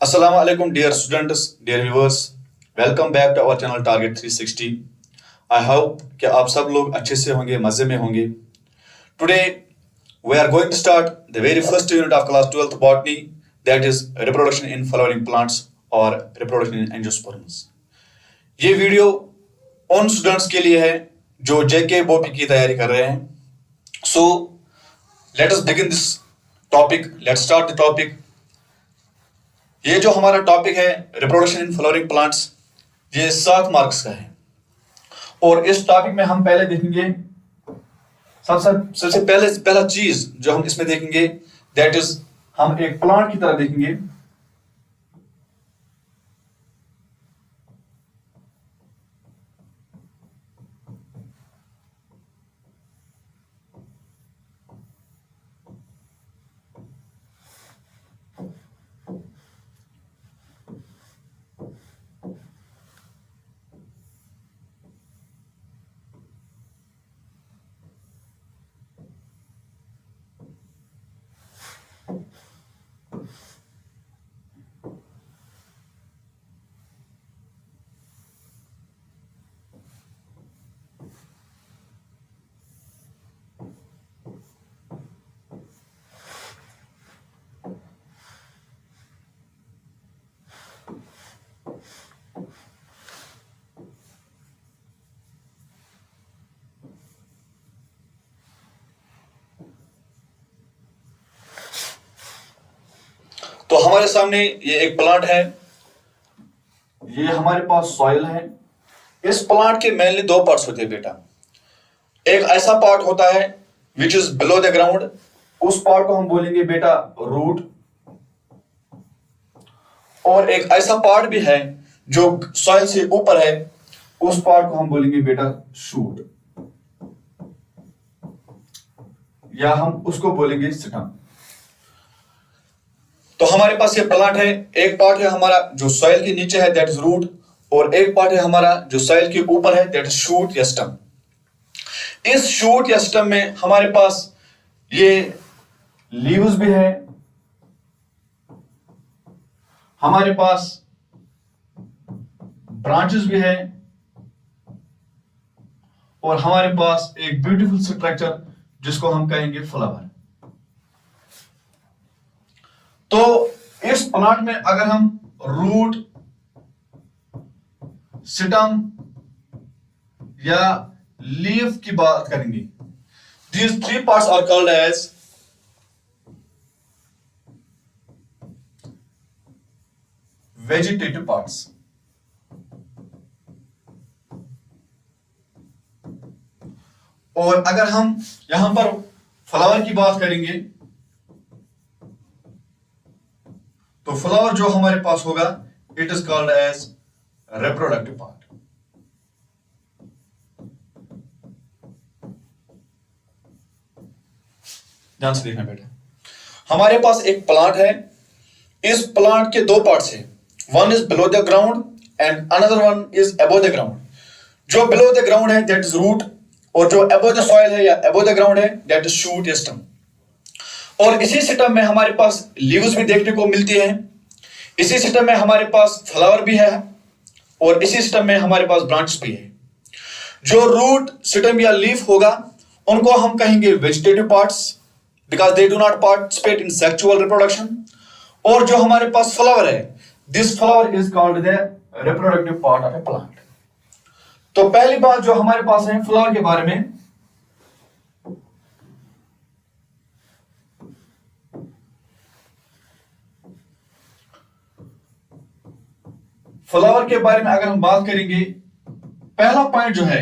Assalamu alaikum dear students, dear viewers. Welcome back to our channel Target 360. I hope कि आप सब लोग अच्छे से होंगे, मजे में होंगे. Today we are going to start the very first unit of class 12th botany, that is reproduction in flowering plants or reproduction in angiosperms. ये वीडियो उन स्टूडेंट्स के लिए है जो जेके बोपी की तैयारी कर रहे हैं. So let us begin this topic. Let's start the topic. ये जो हमारा टॉपिक है रिप्रोडक्शन इन फ्लावरिंग प्लांट्स, ये 7 मार्क्स का है. और इस टॉपिक में हम पहले देखेंगे सबसे पहला चीज जो हम इसमें देखेंगे दैट इज हम एक प्लांट की तरह देखेंगे. तो हमारे सामने ये एक प्लांट है, ये हमारे पास सॉइल है. इस प्लांट के मेनली 2 पार्ट्स होते हैं बेटा. एक ऐसा पार्ट होता है which is below the ground, उस पार्ट को हम बोलेंगे बेटा रूट. और एक ऐसा पार्ट भी है जो सॉइल से ऊपर है, उस पार्ट को हम बोलेंगे बेटा शूट, या हम उसको बोलेंगे स्टेम. तो हमारे पास ये प्लांट है. एक पार्ट है हमारा जो सॉइल के नीचे है दैट इज रूट, और एक पार्ट है हमारा जो सॉइल के ऊपर है दैट इज शूट या स्टेम. इस शूट या स्टेम में हमारे पास ये लीव्स भी है, हमारे पास ब्रांचेस भी है, और हमारे पास एक ब्यूटीफुल स्ट्रक्चर जिसको हम कहेंगे फ्लावर. तो इस प्लांट में अगर हम रूट, स्टेम या लीफ की बात करेंगे, these 3 parts are called as vegetative parts. और अगर हम यहां पर फ्लावर की बात करेंगे तो फ्लावर जो हमारे पास होगा it is called as reproductive part. ध्यान से देखना बेटा, हमारे पास एक प्लांट है. इस प्लांट के 2 पार्ट्स हैं, one is below the ground and another one is above the ground. जो बिलो द ग्राउंड है दैट इज रूट, और जो अबव द सॉइल है या अबव द ग्राउंड है दैट इज शूट या स्टेम. और इसी सिस्टम में हमारे पास लीव्स भी देखने को मिलती है, इसी सिस्टम में हमारे पास फ्लावर भी है, और इसी सिस्टम में हमारे पास ब्रांच भी है. जो रूट, स्टेम या लीफ होगा उनको हम कहेंगे vegetative parts because they do not participate in sexual reproduction. और जो हमारे पास फ्लावर है, this flower is called the reproductive part of A plant. तो पहली बात जो हमारे पास है फ्लावर के बारे में, फ्लावर के बारे में अगर हम बात करेंगे, पहला पॉइंट जो है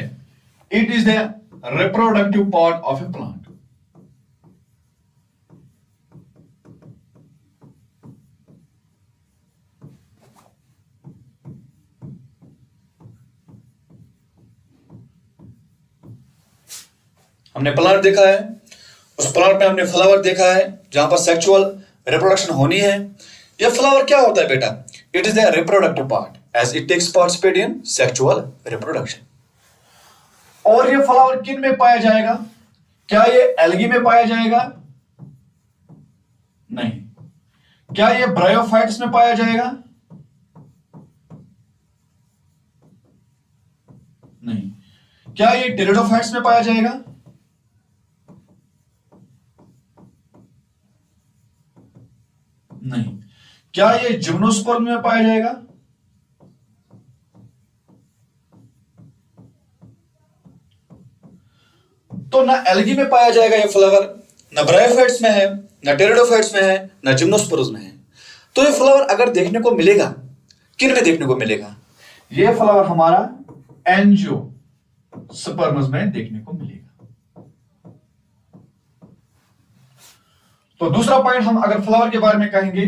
it is the reproductive part of A plant. हमने प्लांट देखा है, उस प्लांट में हमने फ्लावर देखा है जहां पर सेक्सुअल रिप्रोडक्शन होनी है. ये फ्लावर क्या होता है बेटा? It is the reproductive part as it takes participate in sexual reproduction. और ये फ्लावर किन में पाया जाएगा? क्या ये एल्गी में पाया जाएगा? नहीं. क्या ये ब्रायोफाइट्स में पाया जाएगा? नहीं। क्या ये टेरिडोफाइट्स में पाया जाएगा? नहीं। क्या ये जिम्नोस्पर्म में पाया जाएगा? तो ना एल्गी में पाया जाएगा ये फ्लावर, ना ब्रायोफाइट्स में है, ना टेरिडोफाइट्स में है, ना जिम्नोस्पर्म्स में है। तो ये फ्लावर अगर देखने को मिलेगा, किन में देखने को मिलेगा? ये फ्लावर हमारा एंजियोस्पर्म्स में देखने को मिलेगा। तो दूसरा पॉइंट हम अगर फ्लावर के बारे में कहेंगे,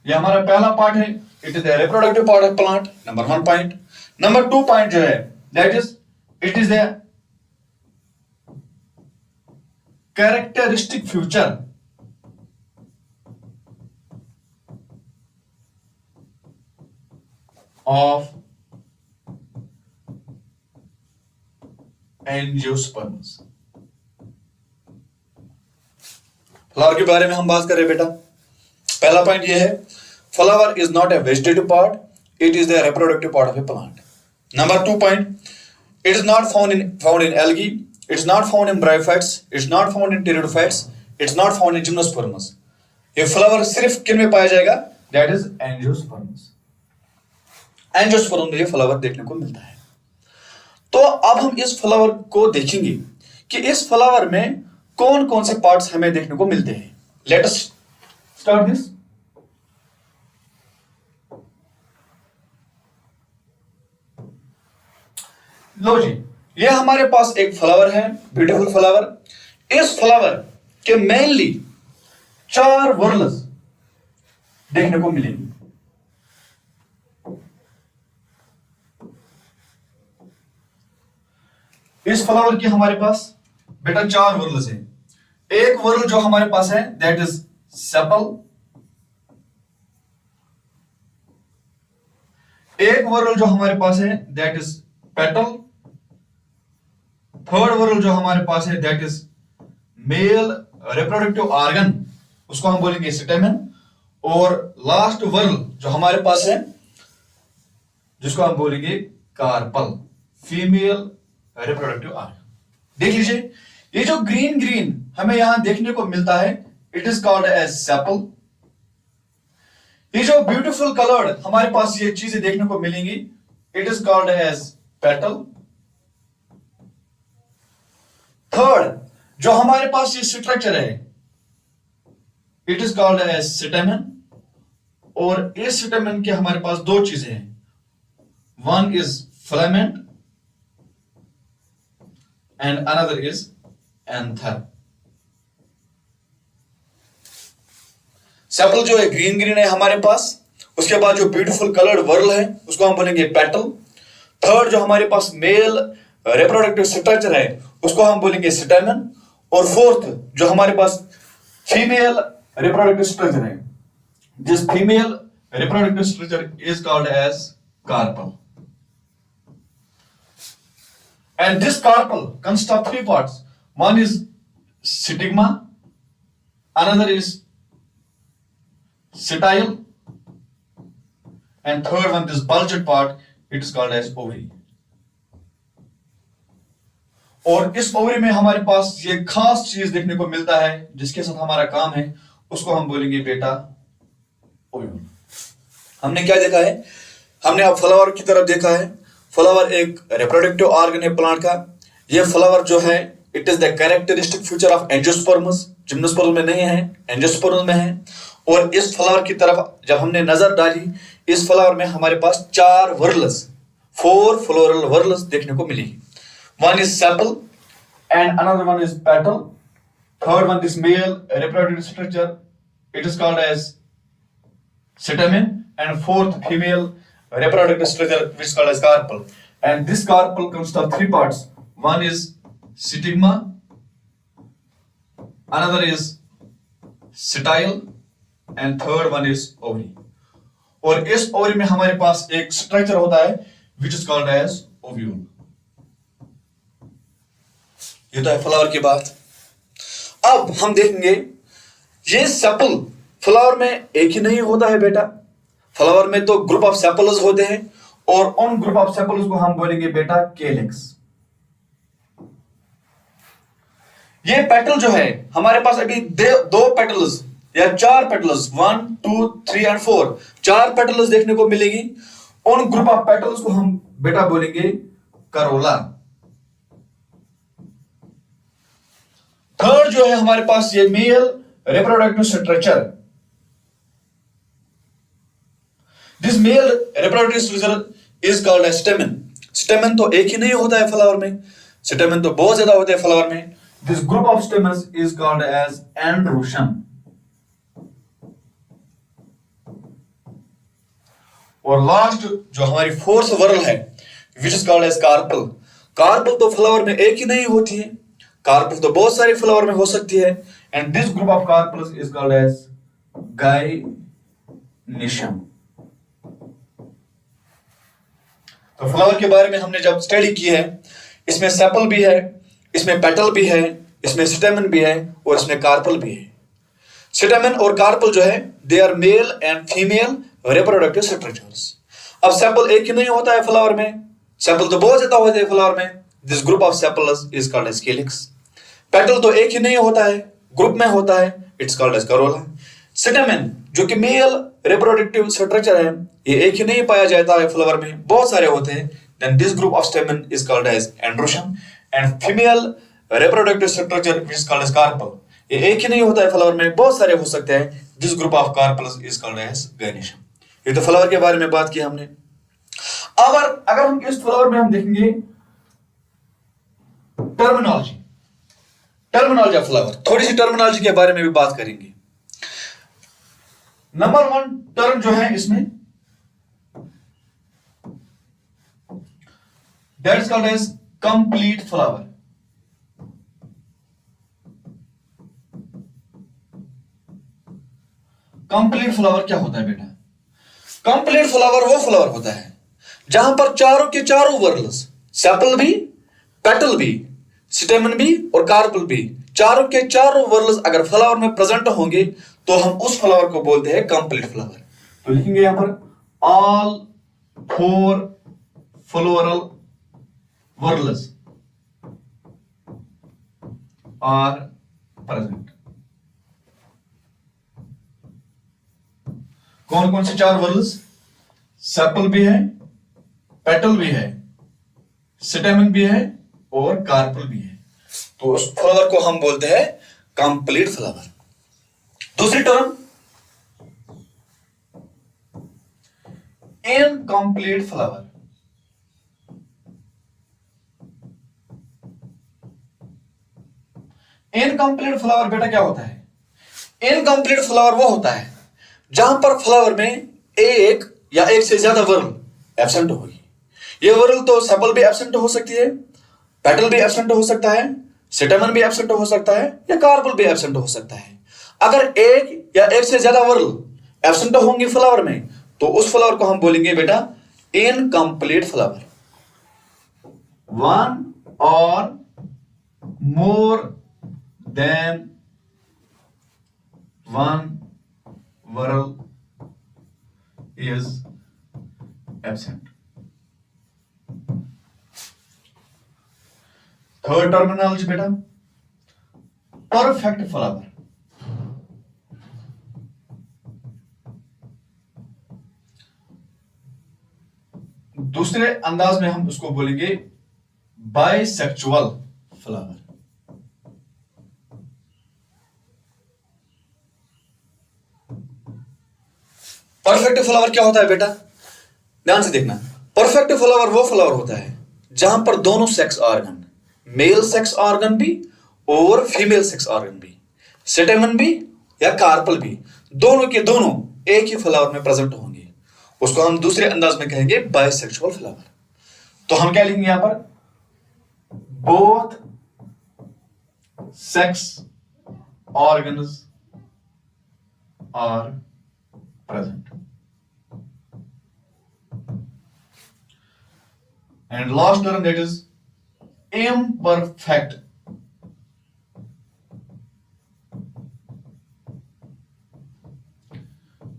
ये हमारा पहला पार्ट है, it is the reproductive part of plant, number 1 point. Number 2 point जो है that is it is the characteristic future of angiosperms. Flower के बारे में हम बात कर रहे हैं बेटा। पहला पॉइंट ये है, flower is not a vegetative part, it is the reproductive part of A plant. Number 2 point, it is not found in algae, it is not found in bryophytes, it is not found in pteridophytes, it is not found in gymnosperms. ये flower सिर्फ किन में पाया जाएगा? That is angiosperms. Angiosperm में ये flower देखने को मिलता है। तो अब हम इस फ्लावर को देखेंगे कि इस फ्लावर में कौन कौन से पार्ट्स हमें देखने को मिलते हैं। Let us start this. लो जी, ये हमारे पास एक फ्लावर है, ब्यूटीफुल फ्लावर। इस फ्लावर के मेनली 4 वर्ल्स देखने को मिलेंगी। इस फ्लावर की हमारे पास बेटा 4 वर्ल्स हैं। एक वर्ल जो हमारे पास है दैट इज सेपल, एक वर्ल जो हमारे पास है that is petal, third whorl जो हमारे पास है that is male reproductive organ, उसको हम बोलेंगे स्टेमन, और लास्ट वर्ल जो हमारे पास है जिसको हम बोलेंगे कार्पल, फीमेल रिप्रोडक्टिव ऑर्गन। देख लीजिए, ये जो ग्रीन ग्रीन हमें यहां देखने को मिलता है it is called as sepal. ये जो ब्यूटीफुल कलर्ड हमारे पास ये चीजें देखने को मिलेंगी it is called as petal. Third जो हमारे पास ये स्ट्रक्चर है it is called as stamen, और इस स्टेमन के हमारे पास 2 चीजें हैं, one is filament and another is anther. Sepal जो है ग्रीन ग्रीन है हमारे पास, उसके बाद जो ब्यूटीफुल कलर्ड वर्ल है उसको हम बोलेंगे पेटल। थर्ड जो हमारे पास मेल रिप्रोडक्टिव स्ट्रक्चर है उसको हम बोलेंगे स्टेमन, और फोर्थ जो हमारे पास फीमेल रिप्रोडक्टिव स्ट्रक्चर है, this female reproductive structure is called as carpel. And this carpel consists of 3 parts. One is stigma, another is style, and third one, this bulged part, it is called as ovary. और इस ovary में हमारे पास ये खास चीज देखने को मिलता है जिसके साथ हमारा काम है, उसको हम बोलेंगे बेटा ओव्यूल। हमने क्या देखा है? हमने अब फ्लावर की तरफ देखा है। फ्लावर एक रिप्रोडक्टिव ऑर्गन है प्लांट का। ये फ्लावर जो है it is the characteristic feature of angiosperms, gymnosperm में नहीं है, एंजियोस्पर्म में है। और इस फ्लावर की तरफ जब हमने नजर डाली, इस फ्लावर में हमारे पास 4 वर्ल्स, 4 फ्लोरल वर्ल्स देखने को मिलेगी। One is sepal and another one is petal, third one is male reproductive structure, it is called as stamen, and fourth female reproductive structure which is called as carpel. And this carpel consists of 3 parts. One is stigma, another is style, and third one is ovary. और इस ovary में हमारे पास एक structure होता है which is called as ovule. ये तो है फ्लावर की बात। अब हम देखेंगे ये सेपल फ्लावर में एक ही नहीं होता है बेटा, फ्लावर में तो ग्रुप ऑफ सेपल्स होते हैं और उन ग्रुप ऑफ सेपल्स को हम बोलेंगे बेटा केलिक्स। ये पेटल जो है हमारे पास अभी दो पेटल्स या चार पेटल्स 1 2 3 और 4 चार पेटल्स देखने को मिलेगी। उन ग्रुप ऑफ पेटल्स को हम बेटा बोलेंगे करोला। थर्ड जो है हमारे पास ये male reproductive structure, this male reproductive structure is called as stamen. Stamen तो एक ही नहीं होता है फ्लावर में, स्टेमन तो बहुत ज्यादा होते हैं फ्लावर में। This group of stamens is called as androecium. और लास्ट जो हमारी फोर्थ वर्ल है which is called as carpel. Carpel तो फ्लावर में एक ही नहीं होती है, कार्पल तो बहुत सारे फ्लावर में हो सकती है। And this group of carpels is called as gynoecium. तो फ्लावर के बारे में हमने जब स्टडी की है, इसमें सेपल भी है, इसमें पेटल भी है, इसमें स्टेमन भी है और इसमें कार्पल भी है। स्टेमन और कार्पल जो है they are male and female reproductive structures. अब सेपल एक ही नहीं होता है फ्लावर में, सेपल तो बहुत ज्यादा होते हैं फ्लावर में। This group of sepals is called as calyx. Petal तो एक ही नहीं होता है, ग्रुप में होता है, it's called as corolla. Stamen जो कि मेल रिप्रोडक्टिव स्ट्रक्चर है, ये एक ही नहीं पाया जाता है फ्लावर में, बहुत सारे होते हैं। Then this group of stamen is called as androecium and female reproductive structure which is called as carpel. ये एक ही नहीं होता है फ्लावर में, बहुत सारे हो सकते हैं। This group of carpels is called as gynoecium. ये तो फ्लावर के बारे में बात की हमने। अगर हम इस फ्लावर में हम देखेंगे टर्मिनोलॉजी ऑफ फ्लावर, थोड़ी सी टर्मिनोलॉजी के बारे में भी बात करेंगे। नंबर 1 टर्म जो है इसमें that is called as complete flower. Complete flower क्या होता है बेटा? कंप्लीट फ्लावर वो फ्लावर होता है जहां पर चारों के चारों वर्ल्स, सेपल भी, पेटल भी, स्टेमन भी और कार्पल भी, चारों के चारों वर्ल्स अगर फ्लावर में प्रेजेंट होंगे तो हम उस फ्लावर को बोलते हैं कंप्लीट फ्लावर। तो लिखेंगे यहां पर all 4 floral whorls are present. कौन कौन से 4 वर्ल्स? सेपल भी है, पेटल भी है, स्टेमन भी है और कार्पल भी है। तो उस फ्लावर को हम बोलते हैं कंप्लीट फ्लावर। दूसरी term incomplete flower. Incomplete flower बेटा क्या होता है? इनकंप्लीट फ्लावर वो होता है जहां पर फ्लावर में एक या एक से ज्यादा वर्ल एब्सेंट होगी। ये वर्ल तो सेपल भी एब्सेंट हो सकती है, पेटल भी एब्सेंट हो सकता है, स्टेमन भी एब्सेंट हो सकता है या कार्पल भी एब्सेंट हो सकता है। अगर एक या एक से ज्यादा वर्ल एब्सेंट होंगे फ्लावर में तो उस फ्लावर को हम बोलेंगे बेटा incomplete flower. 1 or more than 1 whorl is absent. Third terminology बेटा परफेक्ट फ्लावर। दूसरे अंदाज में हम उसको बोलेंगे बाइसेक्सुअल फ्लावर। परफेक्ट फ्लावर क्या होता है बेटा? ध्यान से देखना। परफेक्ट फ्लावर वो फ्लावर होता है जहां पर दोनों sex organ, male sex organ भी और फीमेल सेक्स ऑर्गन भी, स्टेमन भी या कार्पल भी, दोनों के दोनों एक ही फ्लावर में प्रेजेंट होंगे। उसको हम दूसरे अंदाज में कहेंगे बाइसेक्सुअल फ्लावर। तो हम क्या लिखेंगे यहां पर? Both sex organs are present and last term that is imperfect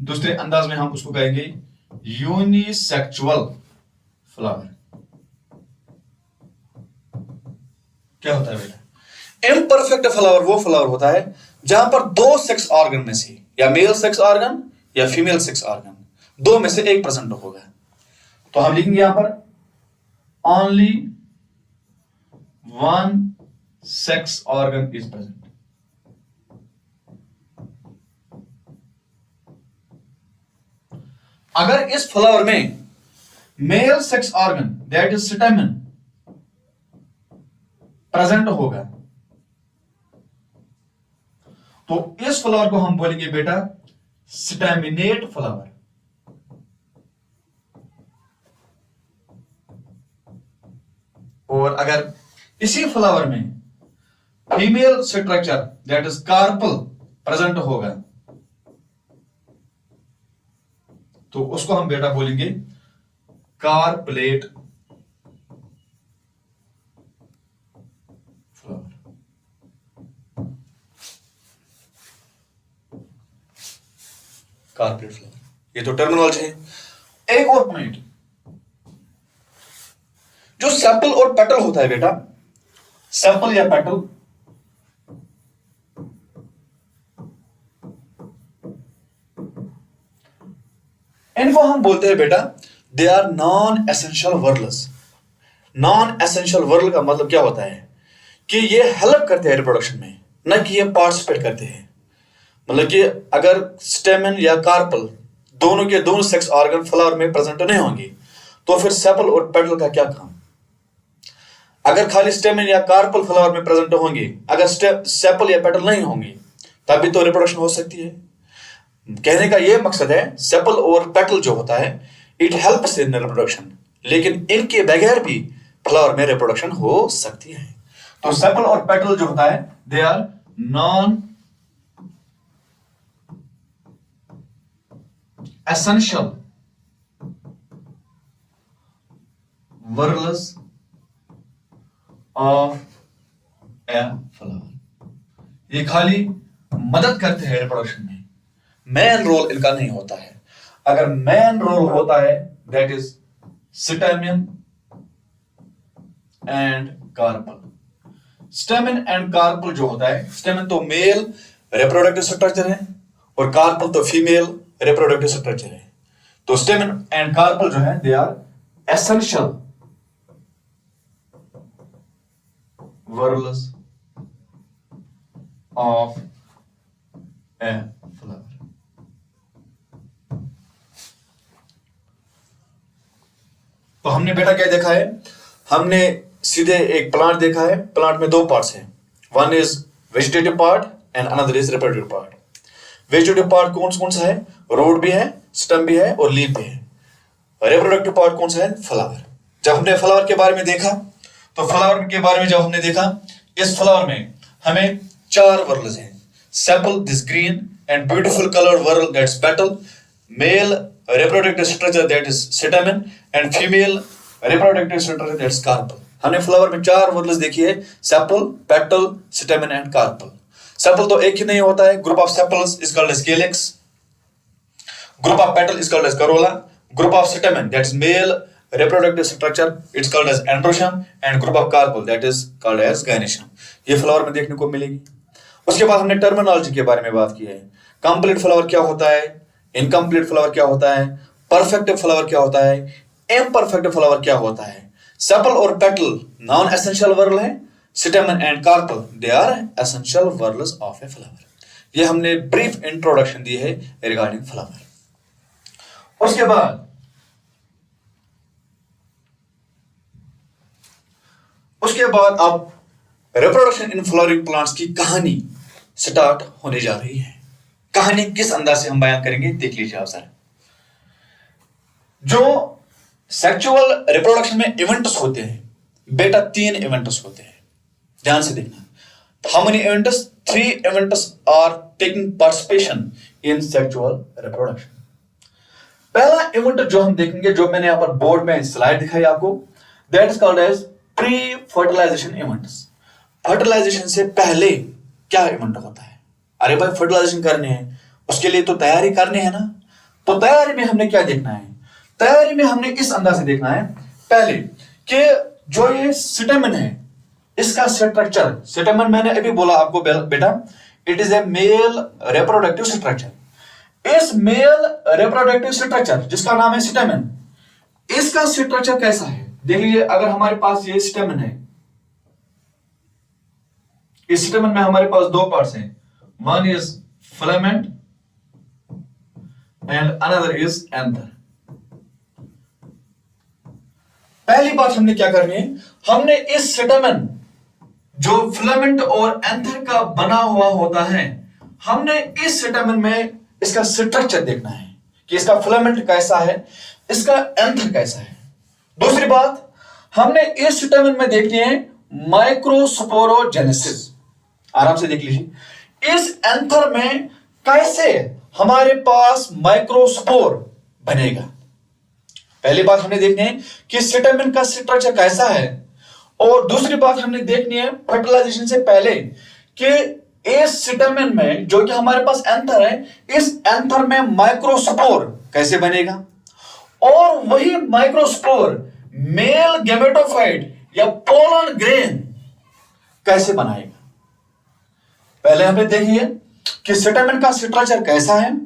दूसरे अंदाज में हम उसको कहेंगे यूनिसेक्सुअल फ्लावर। क्या होता है बेटा? इम्परफेक्ट फ्लावर वो फ्लावर होता है जहां पर दो सेक्स ऑर्गन में से, या मेल सेक्स ऑर्गन या फीमेल सेक्स ऑर्गन, दो में से एक प्रेजेंट होगा। तो हम लिखेंगे यहां पर only one sex organ is present. अगर इस फ्लावर में male sex organ that is स्टेमन present होगा तो इस फ्लावर को हम बोलेंगे बेटा स्टेमिनेट फ्लावर। और अगर इसी फ्लावर में female structure that is carpel present होगा तो उसको हम बेटा बोलेंगे कार्पलेट फ्लावर। कार्पलेट फ्लावर, ये तो टर्मिनोलॉजी है। एक और पॉइंट, जो सेपल और पेटल होता है बेटा, सेपल या पेटल, इनको हम बोलते हैं बेटा they are non essential whorls. Non essential whorl का मतलब क्या होता है कि ये हेल्प करते हैं रिप्रोडक्शन में, न कि ये पार्टिसिपेट करते हैं। मतलब कि अगर स्टेमन या कार्पल दोनों के दोनों सेक्स ऑर्गन फ्लावर में प्रेजेंट नहीं होंगे तो फिर सेपल और पेटल का क्या काम? अगर खाली स्टेमन या कार्पल फ्लावर में प्रेजेंट होंगे, अगर सेपल या पेटल नहीं होंगे, तभी तो रिप्रोडक्शन हो सकती है। कहने का यह मकसद है सेपल और पेटल जो होता है इट हेल्प्स इन रिप्रोडक्शन, लेकिन इनके बगैर भी फ्लावर में रिप्रोडक्शन हो सकती है। तो सेपल और पेटल जो होता है they are non essential whorls of a flower. ये खाली मदद करते हैं रिप्रोडक्शन में, मेन रोल इनका नहीं होता है। अगर मेन रोल होता है that is stamen and carpel. Stamen and carpel जो होता है, स्टेमन तो मेल रिप्रोडक्टिव स्ट्रक्चर है और कार्पल तो फीमेल रिप्रोडक्टिव स्ट्रक्चर है। तो स्टेमन एंड कार्पल जो है they are essential whorls of a flower. तो हमने बेटा क्या देखा है? हमने सीधे एक प्लांट देखा है। प्लांट में दो पार्ट्स हैं, one is vegetative part and another is reproductive part. Vegetative part कौन सा है? रूट भी है, स्टेम भी है और लीफ भी है। रिप्रोडक्टिव पार्ट कौन सा है? फ्लावर। जब हमने फ्लावर के बारे में देखा तो फ्लावर के बारे में जब हमने देखा, इस फ्लावर में हमें चार वर्ल्स हैं। Sepal this green and beautiful coloured whorl that's petal, male reproductive structure that is stamen and female reproductive structure that is carpel। हमने फ्लावर में चार वर्ल्स देखी है, sepal, petal, stamen and carpel. Sepal तो एक ही नहीं होता है, group of sepals is called as calyx, group of petal is called as corolla, group of stamen that is male reproductive structure it's called as androecium and group of carpel that is called as gynoecium. ये flower में देखने को मिलेगी। उसके बाद हमने terminology के बारे में बात की है। कंप्लीट फ्लावर क्या होता है, इनकम्प्लीट फ्लावर क्या होता है, परफेक्ट फ्लावर क्या होता है, इम्परफेक्ट फ्लावर क्या होता है। सेपल और पेटल नॉन एसेंशियल वर्ल है, stamen and carpel they are essential whorls of a flower. ये हमने ब्रीफ इंट्रोडक्शन दी है रिगार्डिंग फ्लावर। उसके बाद अब रिप्रोडक्शन इन फ्लावरिंग प्लांट्स की कहानी स्टार्ट होने जा रही है। कहानी किस अंदाज से हम बयान करेंगे देख लीजिए आप सर। जो सेक्सुअल रिप्रोडक्शन में इवेंट्स होते हैं बेटा, तीन इवेंट्स होते हैं, ध्यान से देखना। How many events? 3 events are taking participation in sexual reproduction. पहला इवेंट जो हम देखेंगे, जो मैंने यहां पर बोर्ड में स्लाइड दिखाई आपको, that is called as pre fertilisation events. Fertilisation से पहले क्या इवेंट होता है? अरे भाई फर्टिलाइजेशन करने हैं, उसके लिए तो तैयारी करनी है ना। तो तैयारी में हमने क्या देखना है? तैयारी में हमने इस अंदाज से देखना है पहले कि जो ये स्टेमन है इसका स्ट्रक्चर, स्टेमन मैंने अभी बोला आपको बेटा, it is A mail reproductive structure. इस मेल रिप्रोडक्टिव स्ट्रक्चर जिसका नाम है स्टेमन, इसका स्ट्रक्चर कैसा है? देख लीजिए, अगर हमारे पास ये स्टेमन है, इस स्टेमन में हमारे पास दो पार्ट्स हैं, one is filament and another is anther. पहली बात हमने क्या करनी है, हमने इस स्टेमन जो फिलामेंट और एंथर का बना हुआ होता है, हमने इस स्टेमन में इसका स्ट्रक्चर देखना है कि इसका फिलामेंट कैसा है, इसका एंथर कैसा है। दूसरी बात हमने इस स्टेमन में देखनी है माइक्रोस्पोरोजेनेसिस। आराम से देख लीजिए, इस एंथर में कैसे हमारे पास माइक्रोस्पोर बनेगा। पहली बात हमने देखनी है कि स्टेमन का स्ट्रक्चर कैसा है, और दूसरी बात हमने देखनी है फर्टिलाइजेशन से पहले कि इस स्टेमन में जो कि हमारे पास एंथर है, इस एंथर में माइक्रोस्पोर कैसे बनेगा, और वही माइक्रोस्पोर मेल गैमेटोफाइट या पोलन ग्रेन कैसे बनाएगा। पहले हमें देखिए कि स्टेमन का स्ट्रक्चर कैसा है।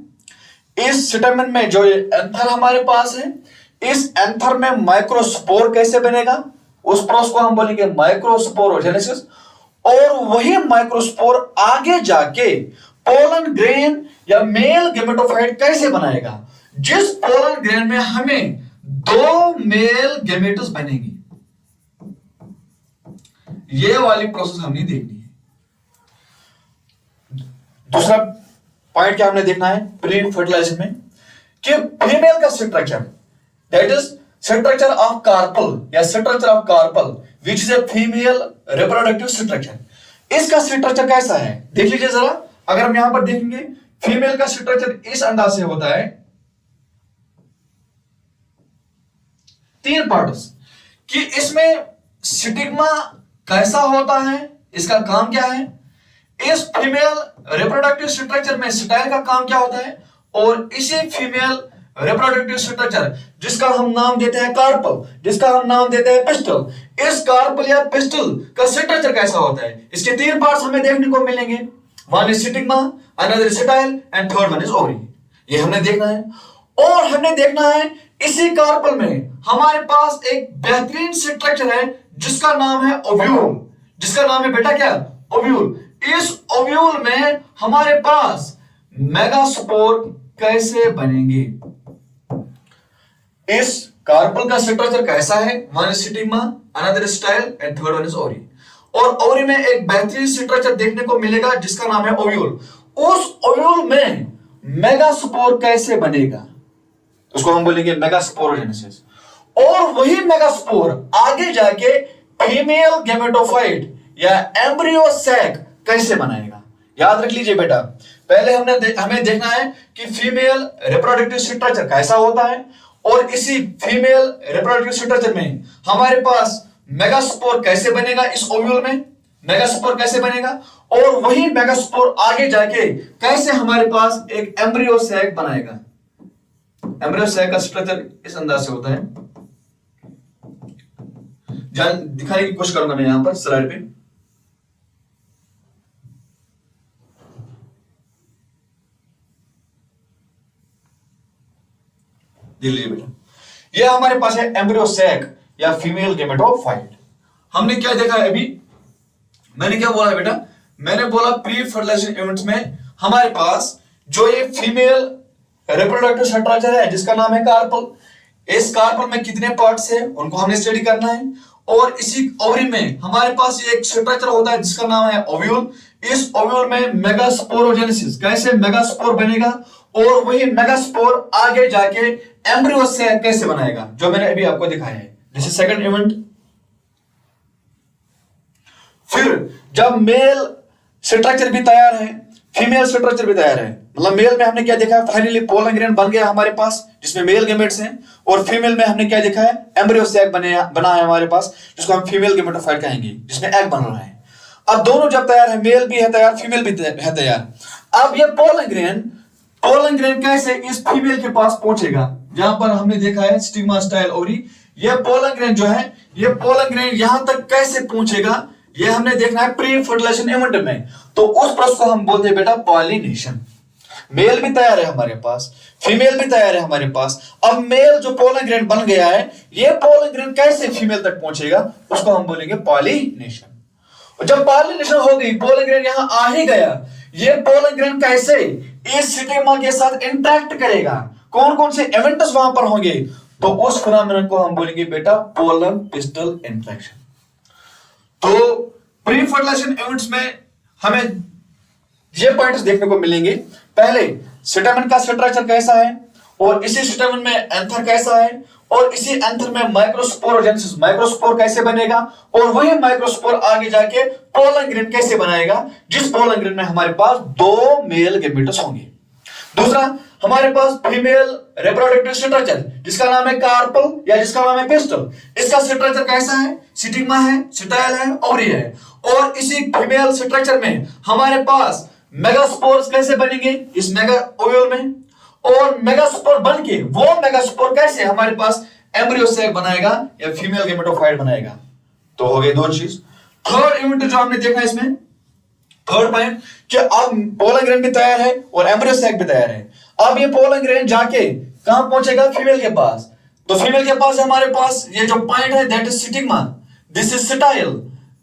इस स्टेमन में जो ये एंथर हमारे पास है, इस एंथर में माइक्रोस्पोर कैसे बनेगा, उस प्रोसेस को हम बोलेंगे माइक्रोस्पोरोजेनेसिस। और वही माइक्रोस्पोर आगे जाके पोलन ग्रेन या मेल गैमेटोफाइट कैसे बनाएगा, जिस पोलन ग्रेन में हमें दो मेल गैमेट्स बनेंगे। ये वाली प्रोसेस हमने देखनी है। दूसरा पॉइंट क्या हमने देखना है प्री फर्टिलाइजेशन में, कि फीमेल का structure, that is structure of carpel या structure of carpel which is a female reproductive structure. इसका स्ट्रक्चर कैसा है देख लीजिए जरा। अगर हम यहां पर देखेंगे, फीमेल का स्ट्रक्चर इस अंदाज से होता है, तीन पार्ट्स, कि इसमें स्टिग्मा कैसा होता है, इसका काम क्या है, इस फीमेल रिप्रोडक्टिव स्ट्रक्चर में स्टाइल का काम क्या होता है, और इसी फीमेल रिप्रोडक्टिव स्ट्रक्चर जिसका हम नाम देते हैं कार्पल, जिसका हम नाम देते हैं पिस्टल, इस कार्पल या पिस्टल का स्ट्रक्चर कैसा होता है। इसके तीन पार्ट्स हमें देखने को मिलेंगे, one is stigma, another is style and third one is ovary. ये हमने देखना है। और हमने देखना है इसी कार्पल में हमारे पास एक बेहतरीन स्ट्रक्चर है जिसका नाम है ओव्यूल, जिसका नाम है बेटा क्या, ओव्यूल। इस ओव्यूल में हमारे पास मेगास्पोर कैसे बनेंगे। इस कार्पल का स्ट्रक्चर कैसा है, one is stigma, another style and third one is ovary. और ओवरी में एक बेहतरीन स्ट्रक्चर देखने को मिलेगा जिसका नाम है ओव्यूल। उस ओव्यूल में मेगास्पोर कैसे बनेगा, उसको हम बोलेंगे मेगास्पोरोजेनेसिस। और वही मेगास्पोर आगे जाके फीमेल गैमेटोफाइट या एम्ब्रियो सैक कैसे बनाएगा। याद रख लीजिए बेटा, पहले हमें देखना है कि फीमेल रिप्रोडक्टिव स्ट्रक्चर कैसा होता है, और इसी फीमेल रिप्रोडक्टिव स्ट्रक्चर में हमारे पास मेगास्पोर कैसे बनेगा, इस ओव्यूल में मेगास्पोर कैसे बनेगा, और वही मेगास्पोर आगे जाके कैसे हमारे पास एक एम्ब्रियो सैक बनाएगा। एम्ब्रियो सैक का स्ट्रक्चर इस अंदाज से होता है, दिखाने की कोशिश करूंगा मैं यहां पर स्लाइड पे। देख लीजिए बेटा, ये हमारे पास है एम्ब्रियो सैक या फीमेल गैमेटोफाइट। हमने क्या देखा है अभी, मैंने क्या बोला बेटा, मैंने बोला प्री फर्टिलाइजेशन इवेंट्स में हमारे पास जो ये फीमेल रिप्रोडक्टिव स्ट्रक्चर है जिसका नाम है कार्पल, इस कार्पल में कितने पार्ट्स हैं उनको हमने स्टडी करना है। और इसी ओवरी में हमारे पास एक स्ट्रक्चर होता है जिसका नाम है ओव्यूल। इस ओव्यूल में मेगास्पोरोजेनेसिस, कैसे मेगास्पोर बनेगा, और वही मेगास्पोर आगे जाके एम्ब्रियो से कैसे बनाएगा, जो मैंने अभी आपको दिखाया है। This is second event. फिर जब मेल स्ट्रक्चर भी तैयार है, फीमेल स्ट्रक्चर भी तैयार है, मतलब मेल में हमने क्या देखा है, फाइनली पोलन ग्रेन बन गया हमारे पास जिसमें मेल गैमेट्स हैं, और फीमेल में हमने क्या देखा है, एम्ब्रियो सैक बना है हमारे पास जिसको हम फीमेल गैमेटोफाइट कहेंगे, जिसमें एग बन रहा है। अब दोनों जब तैयार है, मेल भी है तैयार, फीमेल भी है तैयार, अब ये पोलन ग्रेन पोलन ग्रेन कैसे इस फीमेल के पास पहुंचेगा, जहां पर हमने देखा है स्टिग्मा स्टाइल ओवरी, ये पोलन ग्रेन जो है, ये पोलन ग्रेन यहां तक कैसे पहुंचेगा, ये हमने देखना है प्री फर्टिलाइजेशन इवेंट में। तो उस प्रोसेस को हम बोलते हैं बेटा पॉलिनेशन। मेल भी तैयार है हमारे पास, फीमेल भी तैयार है हमारे पास। अब मेल जो पोलन ग्रेन बन गया है, ये पोलन ग्रेन कैसे फीमेल तक पहुंचेगा, उसको हम बोलेंगे पॉलिनेशन। जब पॉलिनेशन हो गई, पोलन ग्रेन यहां आ ही गया, ये पोलन ग्रेन कैसे इस स्टिग्मा के साथ इंटरेक्ट करेगा, कौन कौन से इवेंट्स वहां पर होंगे, तो उस फिनोमेनन को हम बोलेंगे बेटा पोलन पिस्टल इंटरेक्शन। तो प्री फर्टिलाइजेशन इवेंट्स में हमें ये पॉइंट्स देखने को मिलेंगे। पहले स्टेमन का स्ट्रक्चर कैसा है, और इसी स्टेमन में एंथर कैसा है, और इसी एंथर में माइक्रोस्पोरोजेनेसिस, माइक्रोस्पोर कैसे बनेगा, और वही माइक्रोस्पोर आगे जाके पोलन ग्रेन कैसे बनाएगा, जिस पोलन ग्रेन में हमारे पास 2 मेल गैमेट्स होंगे। दूसरा, हमारे पास फीमेल रिप्रोडक्टिव स्ट्रक्चर जिसका नाम है कार्पल या जिसका नाम है पिस्टल, इसका स्ट्रक्चर कैसा है, स्टिग्मा है, स्टाइल है, ओवरी है। और इसी फीमेल स्ट्रक्चर में हमारे पास मेगास्पोर्स कैसे बनेंगे इस मेगा ओव्यूल में, और मेगास्पोर बन के वो मेगास्पोर कैसे हमारे पास एम्ब्रियो सैक बनाएगा या फीमेल गैमेटोफाइट बनाएगा। तो हो गई 2 चीज। थर्ड इवेंट जो हमने देखा इसमें, थर्ड पॉइंट कि अब पोलन ग्रेन भी तैयार है और एम्ब्रियो सैक भी तैयार है। अब ये पोलन ग्रेन जाके कहां पहुंचेगा, फीमेल के पास। तो फीमेल के पास हमारे पास ये जो पॉइंट है that is stigma, this is style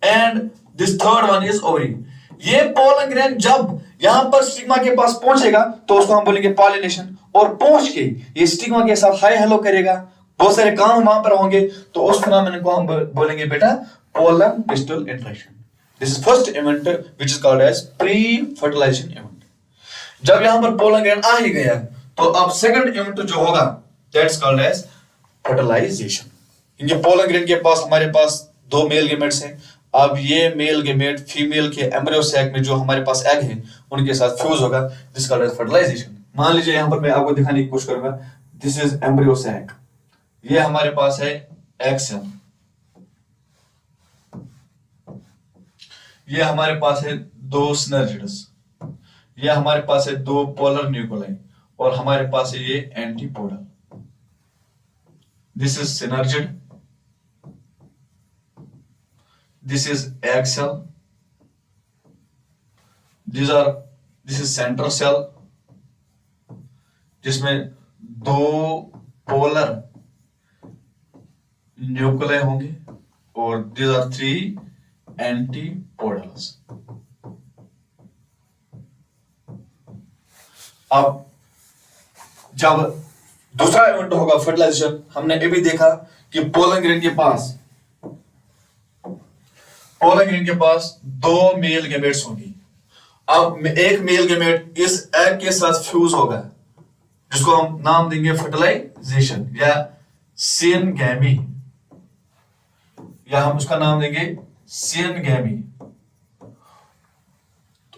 and this third one is ovary. ये पोलन ग्रेन जब यहां पर स्टिग्मा के पास पहुंचेगा तो उसको हम बोलेंगे पॉलिनेशन, और पहुंच के ये स्टिग्मा के साथ हाय हेलो करेगा, बहुत सारे काम वहां पर होंगे, तो उस फिनोमेनन को हम बोलेंगे बेटा pollen pistil interaction. This is first event which is called as pre fertilisation event. जब यहां पर पोलन ग्रेन आ ही गया, तो अब सेकंड इवेंट जो होगा दैट्स कॉल्ड एज फर्टिलाइजेशन। इनके पोलन ग्रेन के पास हमारे पास 2 मेल गैमेट्स हैं। अब ये मेल गैमेट फीमेल के एम्ब्रियो सैक में जो हमारे पास एग है उनके साथ फ्यूज होगा, दिस कॉल्ड एज फर्टिलाइजेशन। मान लीजिए यहां पर मैं आपको दिखाने की कोशिश करूंगा, दिस इज एम्ब्रियो सैक, ये हमारे पास है एग सेल, ये हमारे पास है 2 सिनर्जिड्स, ये हमारे पास है 2 पोलर न्यूक्लियाई, और हमारे पास है ये antipodal. This is synergid, this is egg cell, this is central cell जिसमें 2 पोलर न्यूक्लियाई होंगे, और these are 3 एंटीपोडल्स। अब जब दूसरा इवेंट होगा फर्टिलाइजेशन, हमने ये भी देखा कि पोलन ग्रेन के पास 2 मेल गैमेट्स होंगी। अब एक मेल गैमेट इस एग के साथ फ्यूज होगा, जिसको हम नाम देंगे फर्टिलाइजेशन या सिनगैमी, या हम उसका नाम देंगे सिनगैमी।